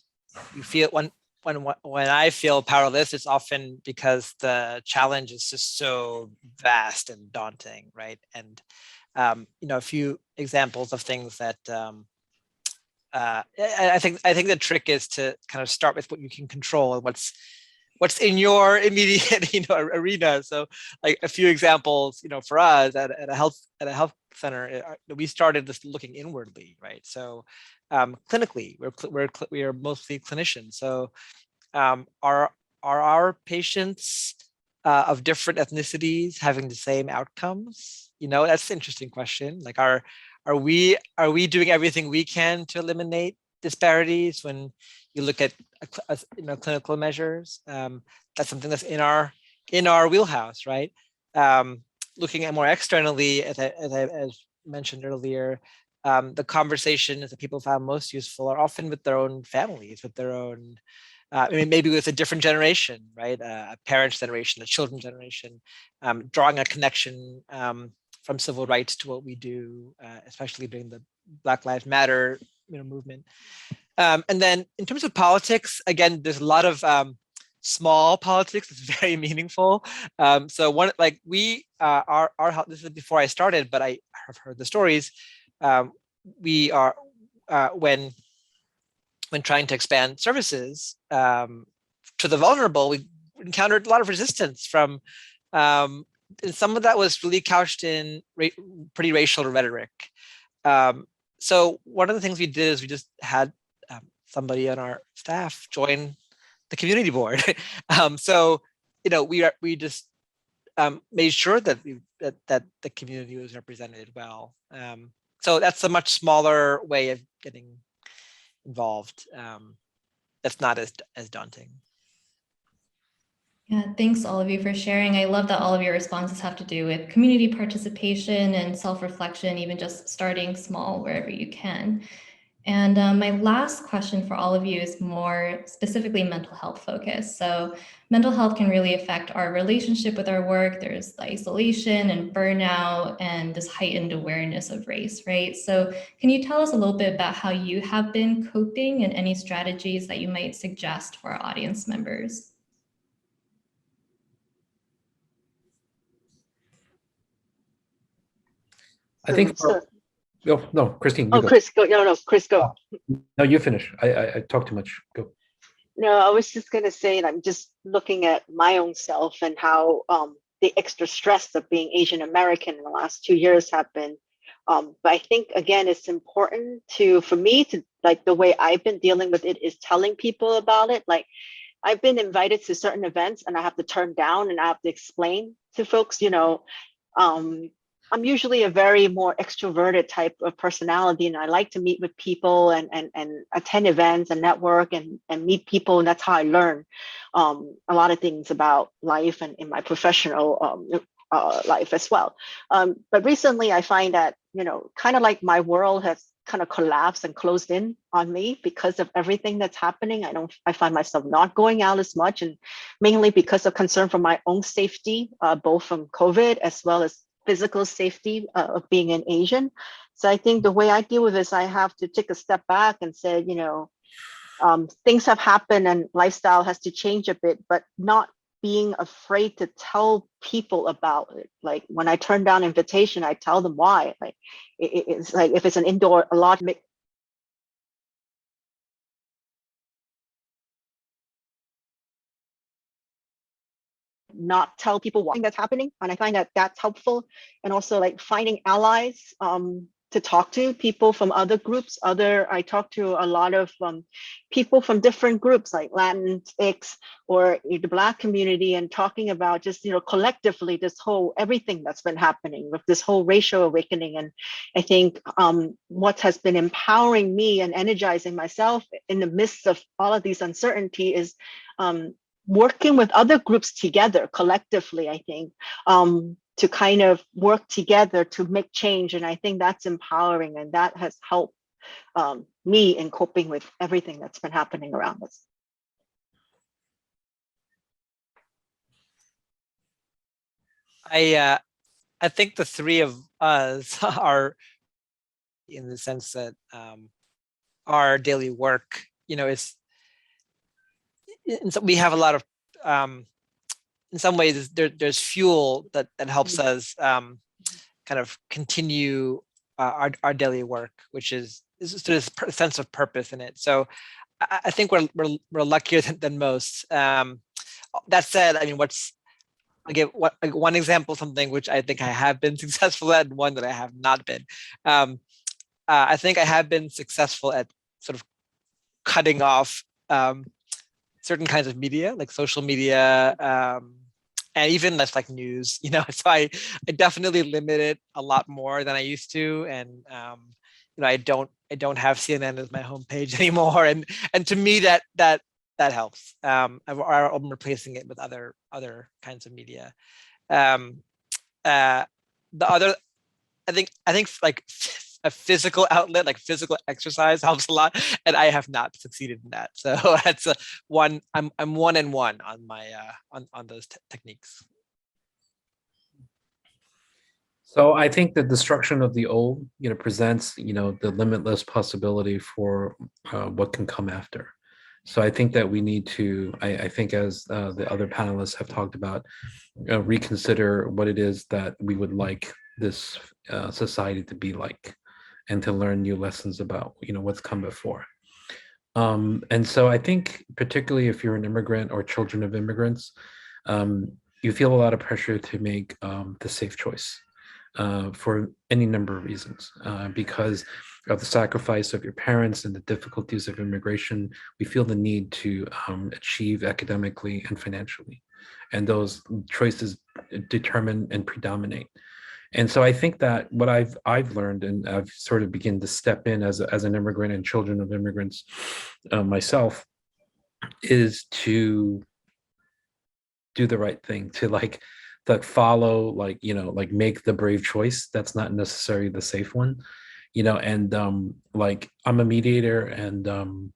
you feel when I feel powerless, it's often because the challenge is just so vast and daunting, right? And a few examples of things that I think the trick is to kind of start with what you can control and what's in your immediate arena. So like a few examples, for us at a health center, we started this looking inwardly, right? So clinically, we are mostly clinicians. So are our patients of different ethnicities having the same outcomes? That's an interesting question. Like, are we doing everything we can to eliminate disparities when you look at clinical measures? That's something that's in our wheelhouse, right? Looking at more externally, as I mentioned earlier, the conversations that people found most useful are often with their own families, with their own, maybe with a different generation, right? A parent's generation, a children's generation, drawing a connection from civil rights to what we do, especially during the Black Lives Matter movement. And then in terms of politics, again, there's a lot of small politics that's very meaningful. So one, like we our this is before I started, but I have heard the stories. We are when trying to expand services to the vulnerable, we encountered a lot of resistance from and some of that was really couched in pretty racial rhetoric. So one of the things we did is we just had somebody on our staff join the community board. So we just made sure that that the community was represented well. So that's a much smaller way of getting involved. That's not as daunting. Yeah, thanks all of you for sharing. I love that all of your responses have to do with community participation and self-reflection, even just starting small wherever you can. And my last question for all of you is more specifically mental health focused. So mental health can really affect our relationship with our work. There's the isolation and burnout and this heightened awareness of race, right? So can you tell us a little bit about how you have been coping and any strategies that you might suggest for our audience members? I think, So, oh, no, Christine, you oh, go. Chris, go. No, Chris, go. No, you finish. I talk too much. Go. No, I was just gonna say, and I'm just looking at my own self and how the extra stress of being Asian American in the last 2 years have been. But I think again, it's important for me to, like, the way I've been dealing with it is telling people about it. Like, I've been invited to certain events and I have to turn down and I have to explain to folks, I'm usually a very more extroverted type of personality, and I like to meet with people and attend events and network and meet people. And that's how I learn a lot of things about life and in my professional life as well. But recently I find that, kind of like my world has kind of collapsed and closed in on me because of everything that's happening. I find myself not going out as much, and mainly because of concern for my own safety, both from COVID as well as physical safety of being an Asian. So I think the way I deal with this, I have to take a step back and say, things have happened and lifestyle has to change a bit, but not being afraid to tell people about it. Like, when I turn down invitation, I tell them why. Like, it's like, if it's an indoor, a lot not tell people why that's happening. And I find that that's helpful. And also, like, finding allies to talk to, people from other groups. I talk to a lot of people from different groups like Latinx or the Black community, and talking about just, collectively everything that's been happening with this whole racial awakening. And I think what has been empowering me and energizing myself in the midst of all of these uncertainty is working with other groups together collectively, I think, to kind of work together to make change. And I think that's empowering, and that has helped me in coping with everything that's been happening around us. I think the three of us are, in the sense that our daily work, is, so we have a lot of, in some ways, there's fuel that helps us kind of continue our daily work, which is this sense of purpose in it. So I think we're luckier than most. That said, I mean, I give one example, something which I think I have been successful at, and one that I have not been. I think I have been successful at sort of cutting off certain kinds of media, like social media, and even less like news, so I definitely limit it a lot more than I used to. And I don't have CNN as my homepage anymore. And to me that helps. I'm replacing it with other kinds of media. The other, I think like a physical outlet, like physical exercise, helps a lot, and I have not succeeded in that. So that's one. I'm 1 and 1 on my on those techniques. So I think the destruction of the old, presents, the limitless possibility for what can come after. So I think that we need to, I think, as the other panelists have talked about, reconsider what it is that we would like this society to be like, and to learn new lessons about, what's come before. And so I think, particularly if you're an immigrant or children of immigrants, you feel a lot of pressure to make the safe choice for any number of reasons, because of the sacrifice of your parents and the difficulties of immigration. We feel the need to achieve academically and financially, and those choices determine and predominate. And so I think that what I've learned, and I've sort of begun to step in as an immigrant and children of immigrants myself, is to do the right thing, to follow, make the brave choice. That's not necessarily the safe one, and I'm a mediator, and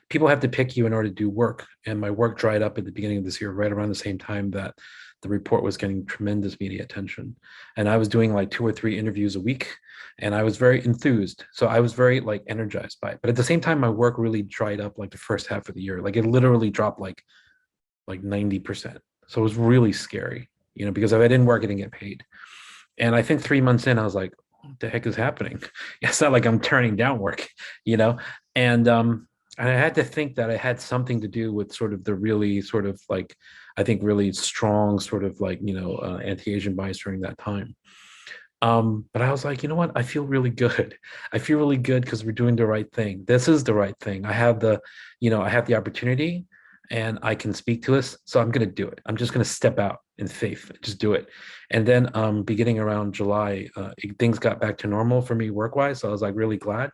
people have to pick you in order to do work. And my work dried up at the beginning of this year, right around the same time that the report was getting tremendous media attention. And I was doing like 2 or 3 interviews a week, and I was very enthused. So I was very energized by it. But at the same time, my work really dried up the first half of the year. It literally dropped like 90%. So it was really scary, because if I didn't work, I didn't get paid. And I think 3 months in, I was like, what the heck is happening? It's not like I'm turning down work, you know? And I had to think that it had something to do with sort of the really sort of like, I think really strong sort of like, anti-Asian bias during that time. But I was like, you know what? I feel really good. I feel really good because we're doing the right thing. This is the right thing. I have the opportunity and I can speak to this. So I'm going to do it. I'm just going to step out in faith, just do it. And then beginning around July, things got back to normal for me work-wise. So I was like really glad.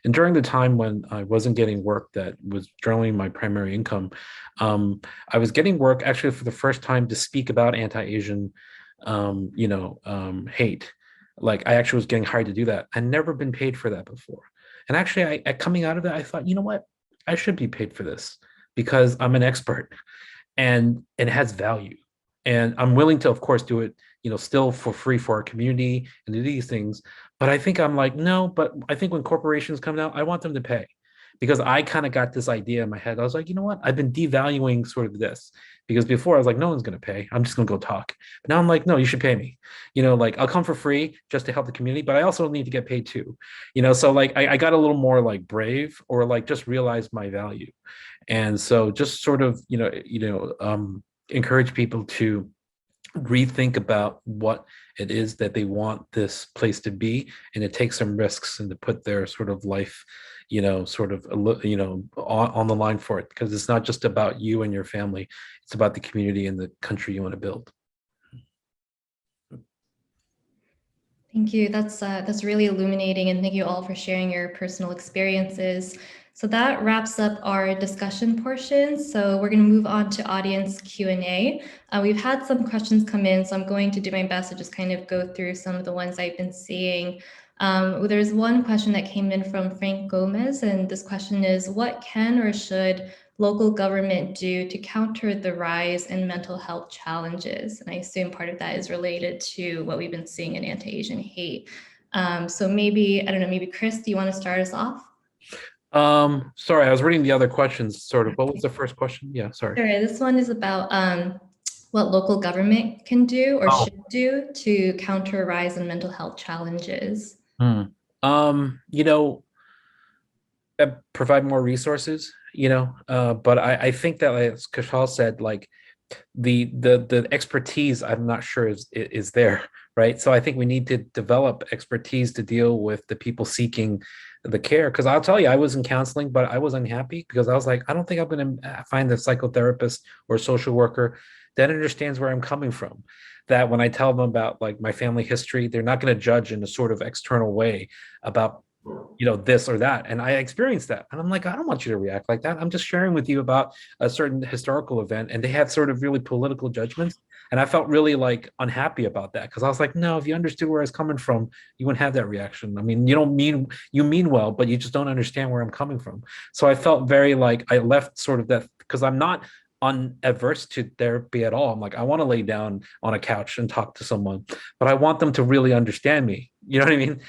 And during the time when I wasn't getting work that was generally my primary income, I was getting work actually for the first time to speak about anti-Asian, hate. Like I actually was getting hired to do that. I'd never been paid for that before. And actually, coming out of that, I thought, you know what? I should be paid for this because I'm an expert and it has value. And I'm willing to, of course, do it, still for free for our community and do these things. But I think I'm like, no, but I think when corporations come out, I want them to pay because I kind of got this idea in my head. I was like, you know what? I've been devaluing sort of this because before I was like, no one's going to pay. I'm just going to go talk. But now I'm like, no, you should pay me. Like I'll come for free just to help the community, but I also need to get paid too. So like I got a little more like brave or like just realized my value. And so just sort of, encourage people to rethink about what it is that they want this place to be and to take some risks and to put their sort of life on the line for it because it's not just about you and your family, it's about the community and the country you want to build. Thank you. That's really illuminating, and thank you all for sharing your personal experiences. So that wraps up our discussion portion. So we're going to move on to audience Q&A. We've had some questions come in, so I'm going to do my best to just kind of go through some of the ones I've been seeing. There's one question that came in from Frank Gomez, and this question is, what can or should local government do to counter the rise in mental health challenges? And I assume part of that is related to what we've been seeing in anti-Asian hate. So maybe, I don't know, maybe Chris, do you want to start us off? Sorry, I was reading the other questions sort of. What was the first question? Yeah, sorry. Sure, this one is about what local government can do or should do to counter a rise in mental health challenges. Provide more resources, but I think that as Kaushal said, like the expertise, I'm not sure is there, right? So I think we need to develop expertise to deal with the people seeking the care. Because I'll tell you, I was in counseling, but I was unhappy because I was like, I don't think I'm going to find a psychotherapist or a social worker that understands where I'm coming from. That when I tell them about like my family history, they're not going to judge in a sort of external way about this or that. And I experienced that. And I'm like, I don't want you to react like that. I'm just sharing with you about a certain historical event. And they had sort of really political judgments. And I felt really like unhappy about that because I was like, no, if you understood where I was coming from, you wouldn't have that reaction. I mean, you mean well, but you just don't understand where I'm coming from. So I felt very like I left sort of that because I'm not unadverse to therapy at all. I'm like, I want to lay down on a couch and talk to someone, but I want them to really understand me. You know what I mean?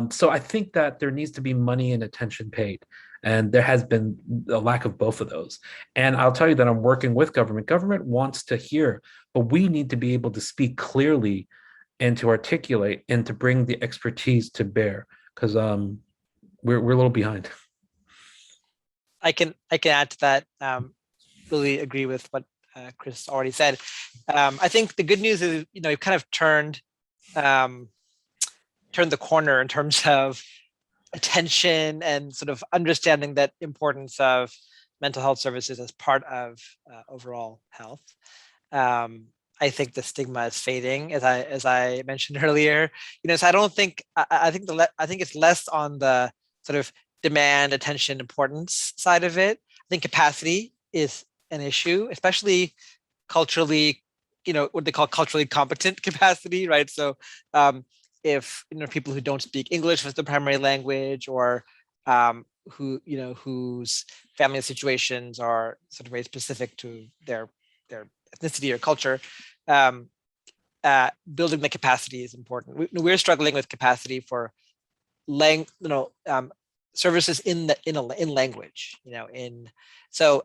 So I think that there needs to be money and attention paid. And there has been a lack of both of those. And I'll tell you that I'm working with government. Government wants to hear, but we need to be able to speak clearly and to articulate and to bring the expertise to bear because we're a little behind. I can add to that. Really agree with what Chris already said. I think the good news is, you've kind of turned the corner in terms of attention and sort of understanding that importance of mental health services as part of overall health. I think the stigma is fading, as I mentioned earlier. So I don't think I think it's less on the sort of demand, attention, importance side of it. I think capacity is an issue, especially culturally, what they call culturally competent capacity, right? So if people who don't speak English as the primary language, or whose family situations are sort of very specific to their ethnicity or culture, building the capacity is important. We're struggling with capacity for services in language, so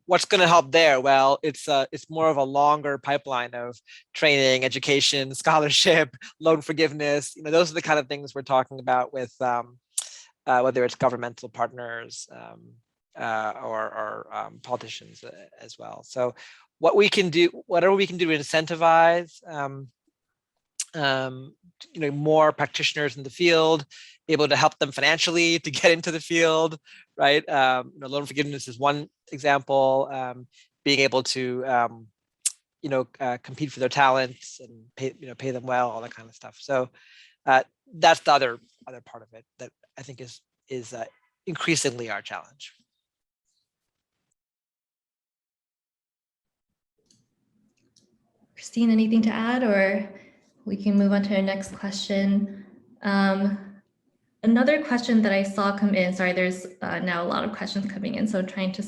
what's going to help there? Well, it's more of a longer pipeline of training, education, scholarship, loan forgiveness. Those are the kind of things we're talking about with whether it's governmental partners or politicians as well. So whatever we can do to incentivize more practitioners in the field, able to help them financially to get into the field, right? Loan forgiveness is one example. Being able to compete for their talents and pay them well, all that kind of stuff. So that's the other part of it that I think is increasingly our challenge. Christine, anything to add, or we can move on to our next question? Another question that I saw come in, sorry, there's now a lot of questions coming in, so I'm trying to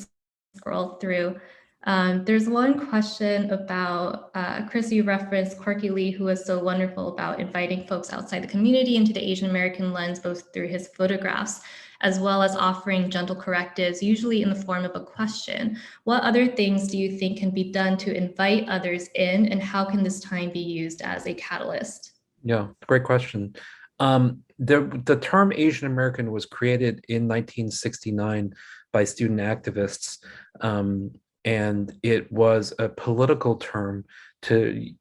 scroll through. There's one question about, Chris, you referenced Quirky Lee, who was so wonderful about inviting folks outside the community into the Asian American lens, both through his photographs, as well as offering gentle correctives, usually in the form of a question. What other things do you think can be done to invite others in, and how can this time be used as a catalyst? Yeah, great question. The term Asian American was created in 1969 by student activists, and it was a political term to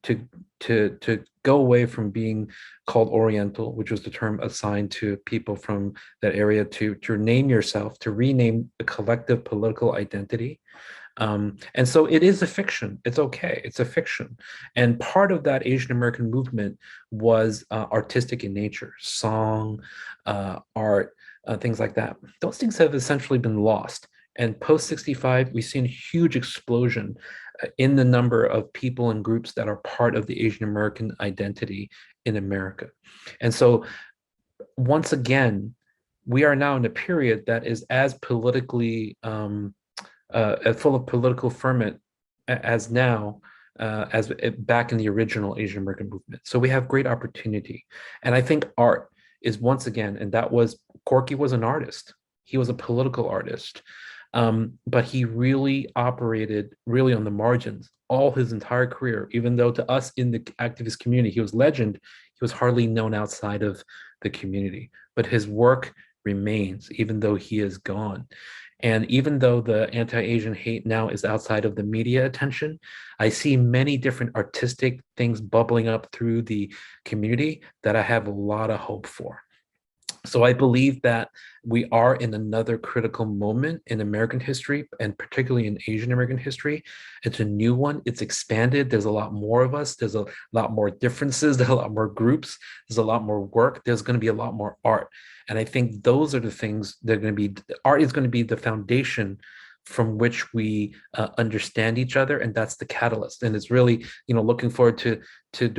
go away from being called Oriental, which was the term assigned to people from that area, to name yourself, to rename a collective political identity. And so it is a fiction. It's okay. It's a fiction. And part of that Asian American movement was artistic in nature, song, art, things like that. Those things have essentially been lost. And post 65, we've seen a huge explosion in the number of people and groups that are part of the Asian American identity in America. And so once again, we are now in a period that is as politically full of political ferment as now, as back in the original Asian American movement. So we have great opportunity. And I think art is once again, and that was, Quirky was an artist. He was a political artist, but he really operated really on the margins all his entire career. Even though to us in the activist community, he was legend, he was hardly known outside of the community, but his work remains, even though he is gone. And even though the anti-Asian hate now is outside of the media attention, I see many different artistic things bubbling up through the community that I have a lot of hope for. So I believe that we are in another critical moment in American history, and particularly in Asian American history. It's a new one. It's expanded. There's a lot more of us. There's a lot more differences. There's a lot more groups. There's a lot more work. There's going to be a lot more art. And I think those are the things that are going to be, art is going to be the foundation from which we understand each other, and that's the catalyst. And it's really, looking forward to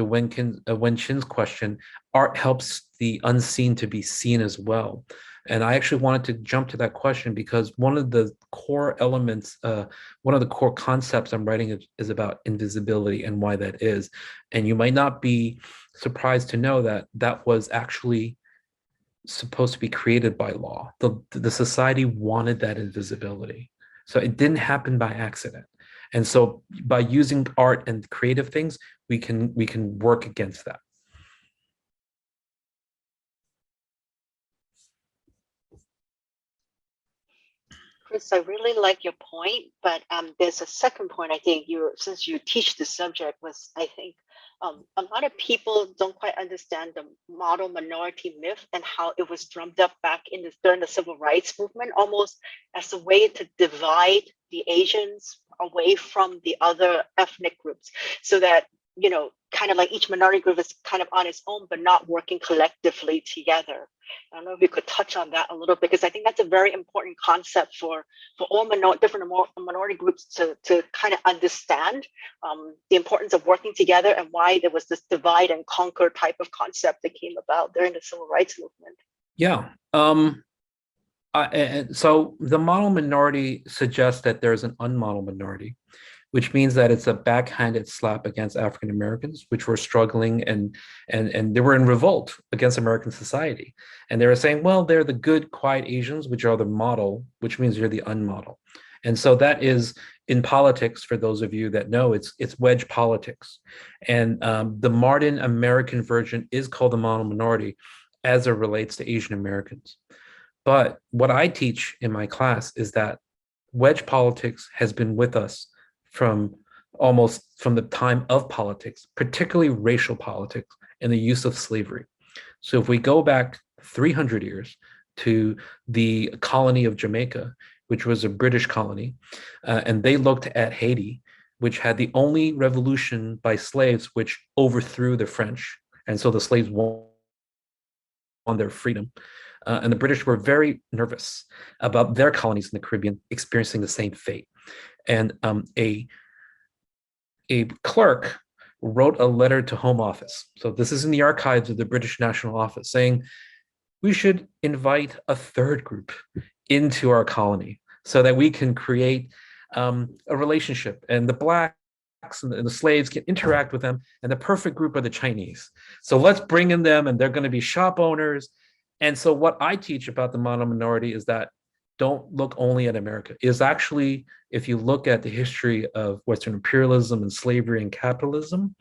Wen Chin's question. Art helps the unseen to be seen as well. And I actually wanted to jump to that question because one of the core elements, one of the core concepts I'm writing is about invisibility and why that is. And you might not be surprised to know that that was actually supposed to be created by law. The society wanted that invisibility. So it didn't happen by accident. And so by using art and creative things, we can work against that. Chris, I really like your point, but there's a second point. I think since you teach the subject, was I think a lot of people don't quite understand the model minority myth and how it was drummed up back during the civil rights movement, almost as a way to divide the Asians away from the other ethnic groups, so that kind of like each minority group is kind of on its own, but not working collectively together. I don't know if you could touch on that a little bit, because I think that's a very important concept for all different minority groups to kind of understand the importance of working together, and why there was this divide and conquer type of concept that came about during the civil rights movement. Yeah. So the model minority suggests that there's an unmodel minority, which means that it's a backhanded slap against African Americans, which were struggling and they were in revolt against American society. And they were saying, well, they're the good, quiet Asians, which are the model, which means you're the unmodel. And so that is in politics, for those of you that know, it's wedge politics. And the modern American version is called the model minority as it relates to Asian Americans. But what I teach in my class is that wedge politics has been with us from almost from the time of politics, particularly racial politics and the use of slavery. So if we go back 300 years to the colony of Jamaica, which was a British colony, and they looked at Haiti, which had the only revolution by slaves which overthrew the French. And so the slaves won their freedom. And the British were very nervous about their colonies in the Caribbean experiencing the same fate. And a clerk wrote a letter to Home Office. So this is in the archives of the British National Office, saying we should invite a third group into our colony so that we can create a relationship, and the blacks and the slaves can interact with them, and the perfect group are the Chinese. So let's bring in them, and they're going to be shop owners. And so what I teach about the mono minority is that don't look only at America. Is actually, if you look at the history of Western imperialism and slavery and capitalism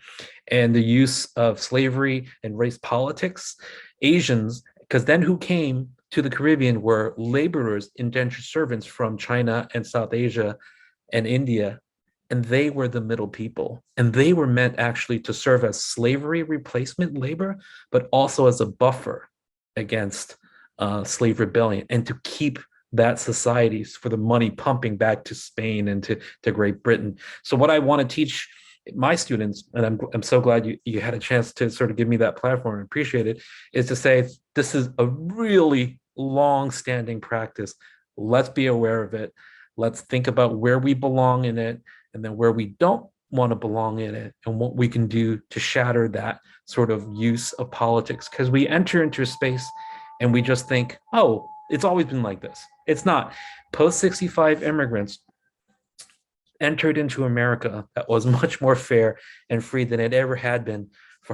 and the use of slavery and race politics, Asians, because then who came to the Caribbean were laborers, indentured servants from China and South Asia and India, and they were the middle people. And they were meant actually to serve as slavery replacement labor, but also as a buffer against slave rebellion and to keep that society for the money pumping back to Spain and to Great Britain. So what I want to teach my students, and I'm so glad you had a chance to sort of give me that platform and appreciate it, is to say this is a really long-standing practice. Let's be aware of it. Let's think about where we belong in it, and then where we don't want to belong in it, and what we can do to shatter that sort of use of politics. Because we enter into a space and we just think, oh, it's always been like this. It's not. Post-65 immigrants entered into America that was much more fair and free than it ever had been for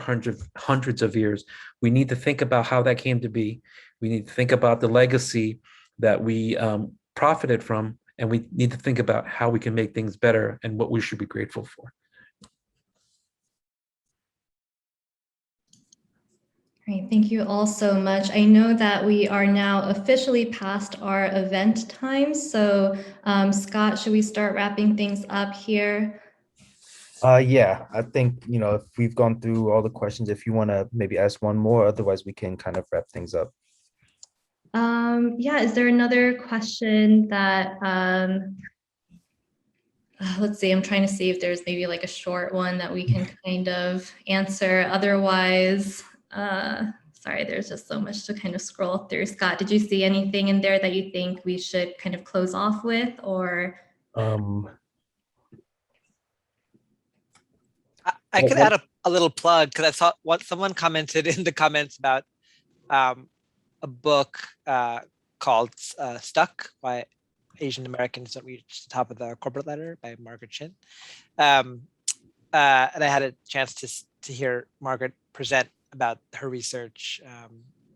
hundreds of years. We need to think about how that came to be. We need to think about the legacy that we profited from, and we need to think about how we can make things better and what we should be grateful for. Great, thank you all so much. I know that we are now officially past our event time. So Scott, should we start wrapping things up here? Yeah, I think, if we've gone through all the questions, if you want to maybe ask one more, otherwise we can kind of wrap things up. Yeah, is there another question that, let's see, I'm trying to see if there's maybe like a short one that we can kind of answer. Otherwise, sorry, there's just so much to kind of scroll through. Scott, did you see anything in there that you think we should kind of close off with, or? I could add a little plug, because I saw what someone commented in the comments about a book called Stuck, by Asian Americans Don't Reach the Top of the Corporate Ladder, by Margaret Chin. And I had a chance to hear Margaret present about her research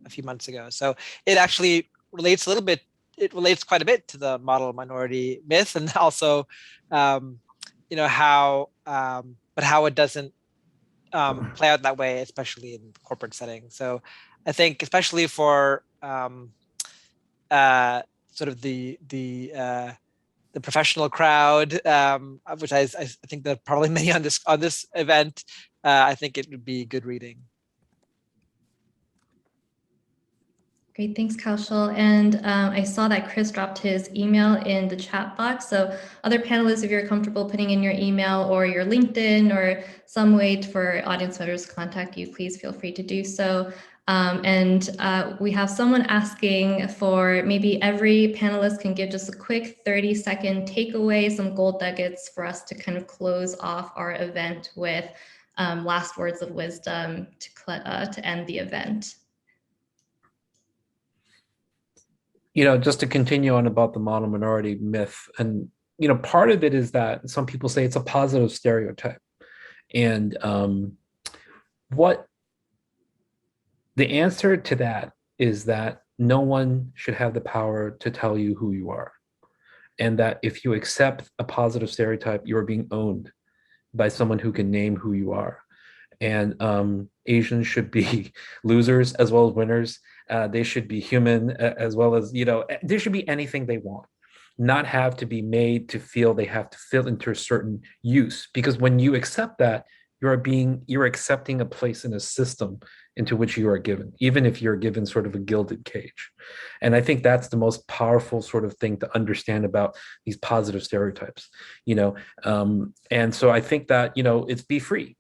a few months ago. So it actually relates a little bit, it relates quite a bit to the model minority myth, and also, how, but how it doesn't play out that way, especially in corporate settings. So I think, especially for sort of the professional crowd, which I think that probably many on this event, I think it would be good reading. Great, thanks, Kaushal. And I saw that Chris dropped his email in the chat box. So other panelists, if you're comfortable putting in your email or your LinkedIn or some way for audience members to contact you, please feel free to do so. We have someone asking for maybe every panelist can give just a quick 30-second takeaway, some gold nuggets for us to kind of close off our event with last words of wisdom to end the event. Just to continue on about the model minority myth, and part of it is that some people say it's a positive stereotype, and what the answer to that is that no one should have the power to tell you who you are. and that if you accept a positive stereotype, you are being owned by someone who can name who you are. And Asians should be losers as well as winners. They should be human as well as, there should be anything they want, not have to be made to feel they have to fit into a certain use. Because when you accept that, you're accepting a place in a system into which you are given, even if you're given sort of a gilded cage. And I think that's the most powerful sort of thing to understand about these positive stereotypes, and so I think that, it's be free,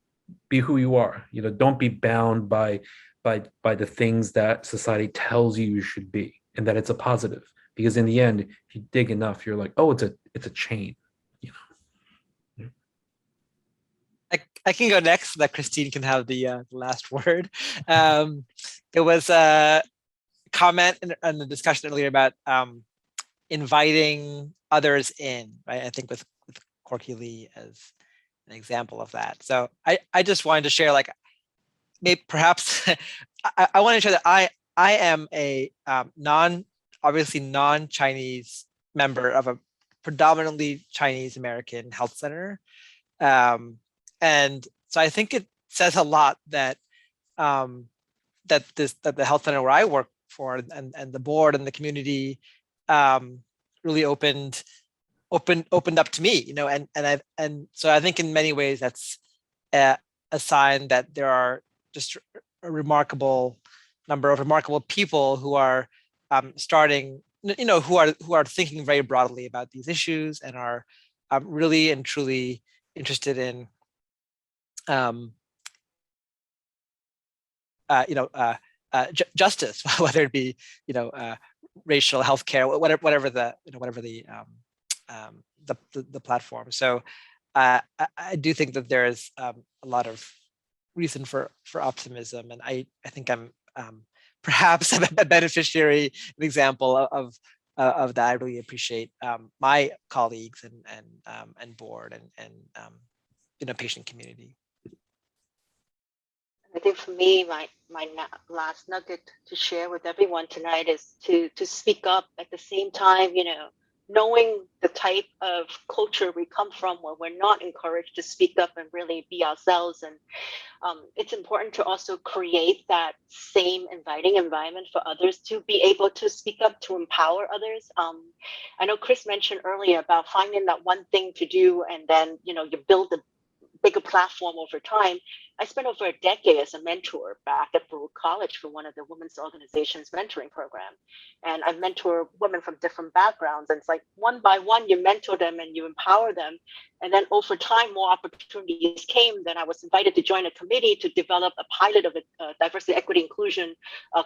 be who you are, don't be bound by the things that society tells you should be, and that it's a positive, because in the end, if you dig enough, you're like, oh, it's a chain. I can go next so that Christine can have the last word. There was a comment in the discussion earlier about inviting others in, right? I think with Quirky Li as an example of that. So I just wanted to share, like, maybe perhaps I want to share that I am a obviously non-Chinese member of a predominantly Chinese American health center. And so I think it says a lot that that the health center where I work for and the board and the community really opened up to me, and so I think in many ways that's a sign that there are just a remarkable number of remarkable people who are starting, who are thinking very broadly about these issues and are really and truly interested in justice, whether it be racial, healthcare, whatever the platform. So I do think that there is a lot of reason for optimism, and I think I'm perhaps a beneficiary, an example of that. I really appreciate my colleagues and board and patient community. I think for me, my last nugget to share with everyone tonight is to speak up at the same time, knowing the type of culture we come from where we're not encouraged to speak up and really be ourselves. And it's important to also create that same inviting environment for others to be able to speak up, to empower others. I know Chris mentioned earlier about finding that one thing to do, and then, you build a bigger platform over time. I spent over a decade as a mentor back at Baruch College for one of the women's organizations mentoring program. And I mentor women from different backgrounds. And it's like one by one, you mentor them and you empower them. And then over time, more opportunities came. Then I was invited to join a committee to develop a pilot of a diversity, equity, inclusion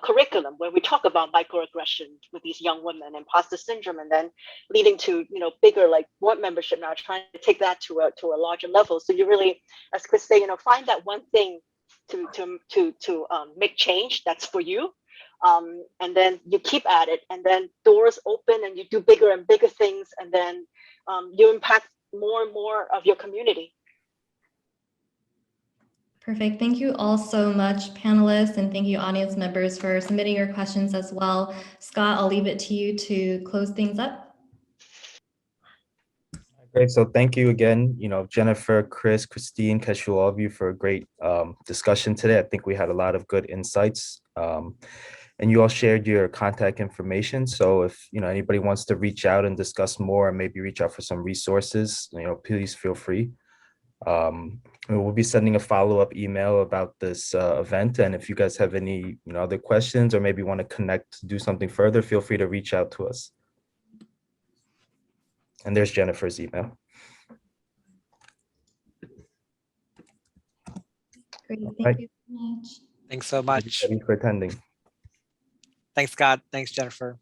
curriculum where we talk about microaggression with these young women, imposter syndrome, and then leading to, bigger like board membership now, trying to take that to a larger level. So you really, as Chris say, find that one thing to make change that's for you, and then you keep at it, and then doors open and you do bigger and bigger things, and then you impact more and more of your community. Perfect. Thank you all so much, panelists, and thank you, audience members, for submitting your questions as well. Scott, I'll leave it to you to close things up. Great. So thank you again, Jennifer, Chris, Christine, Kaushal, all of you for a great discussion today. I think we had a lot of good insights, and you all shared your contact information. So if anybody wants to reach out and discuss more, and maybe reach out for some resources, please feel free. We'll be sending a follow-up email about this event, and if you guys have any other questions or maybe want to connect to do something further, feel free to reach out to us. And there's Jennifer's email. Great. Thank you so much. Thanks so much. Thank you for attending. Thanks, Scott. Thanks, Jennifer.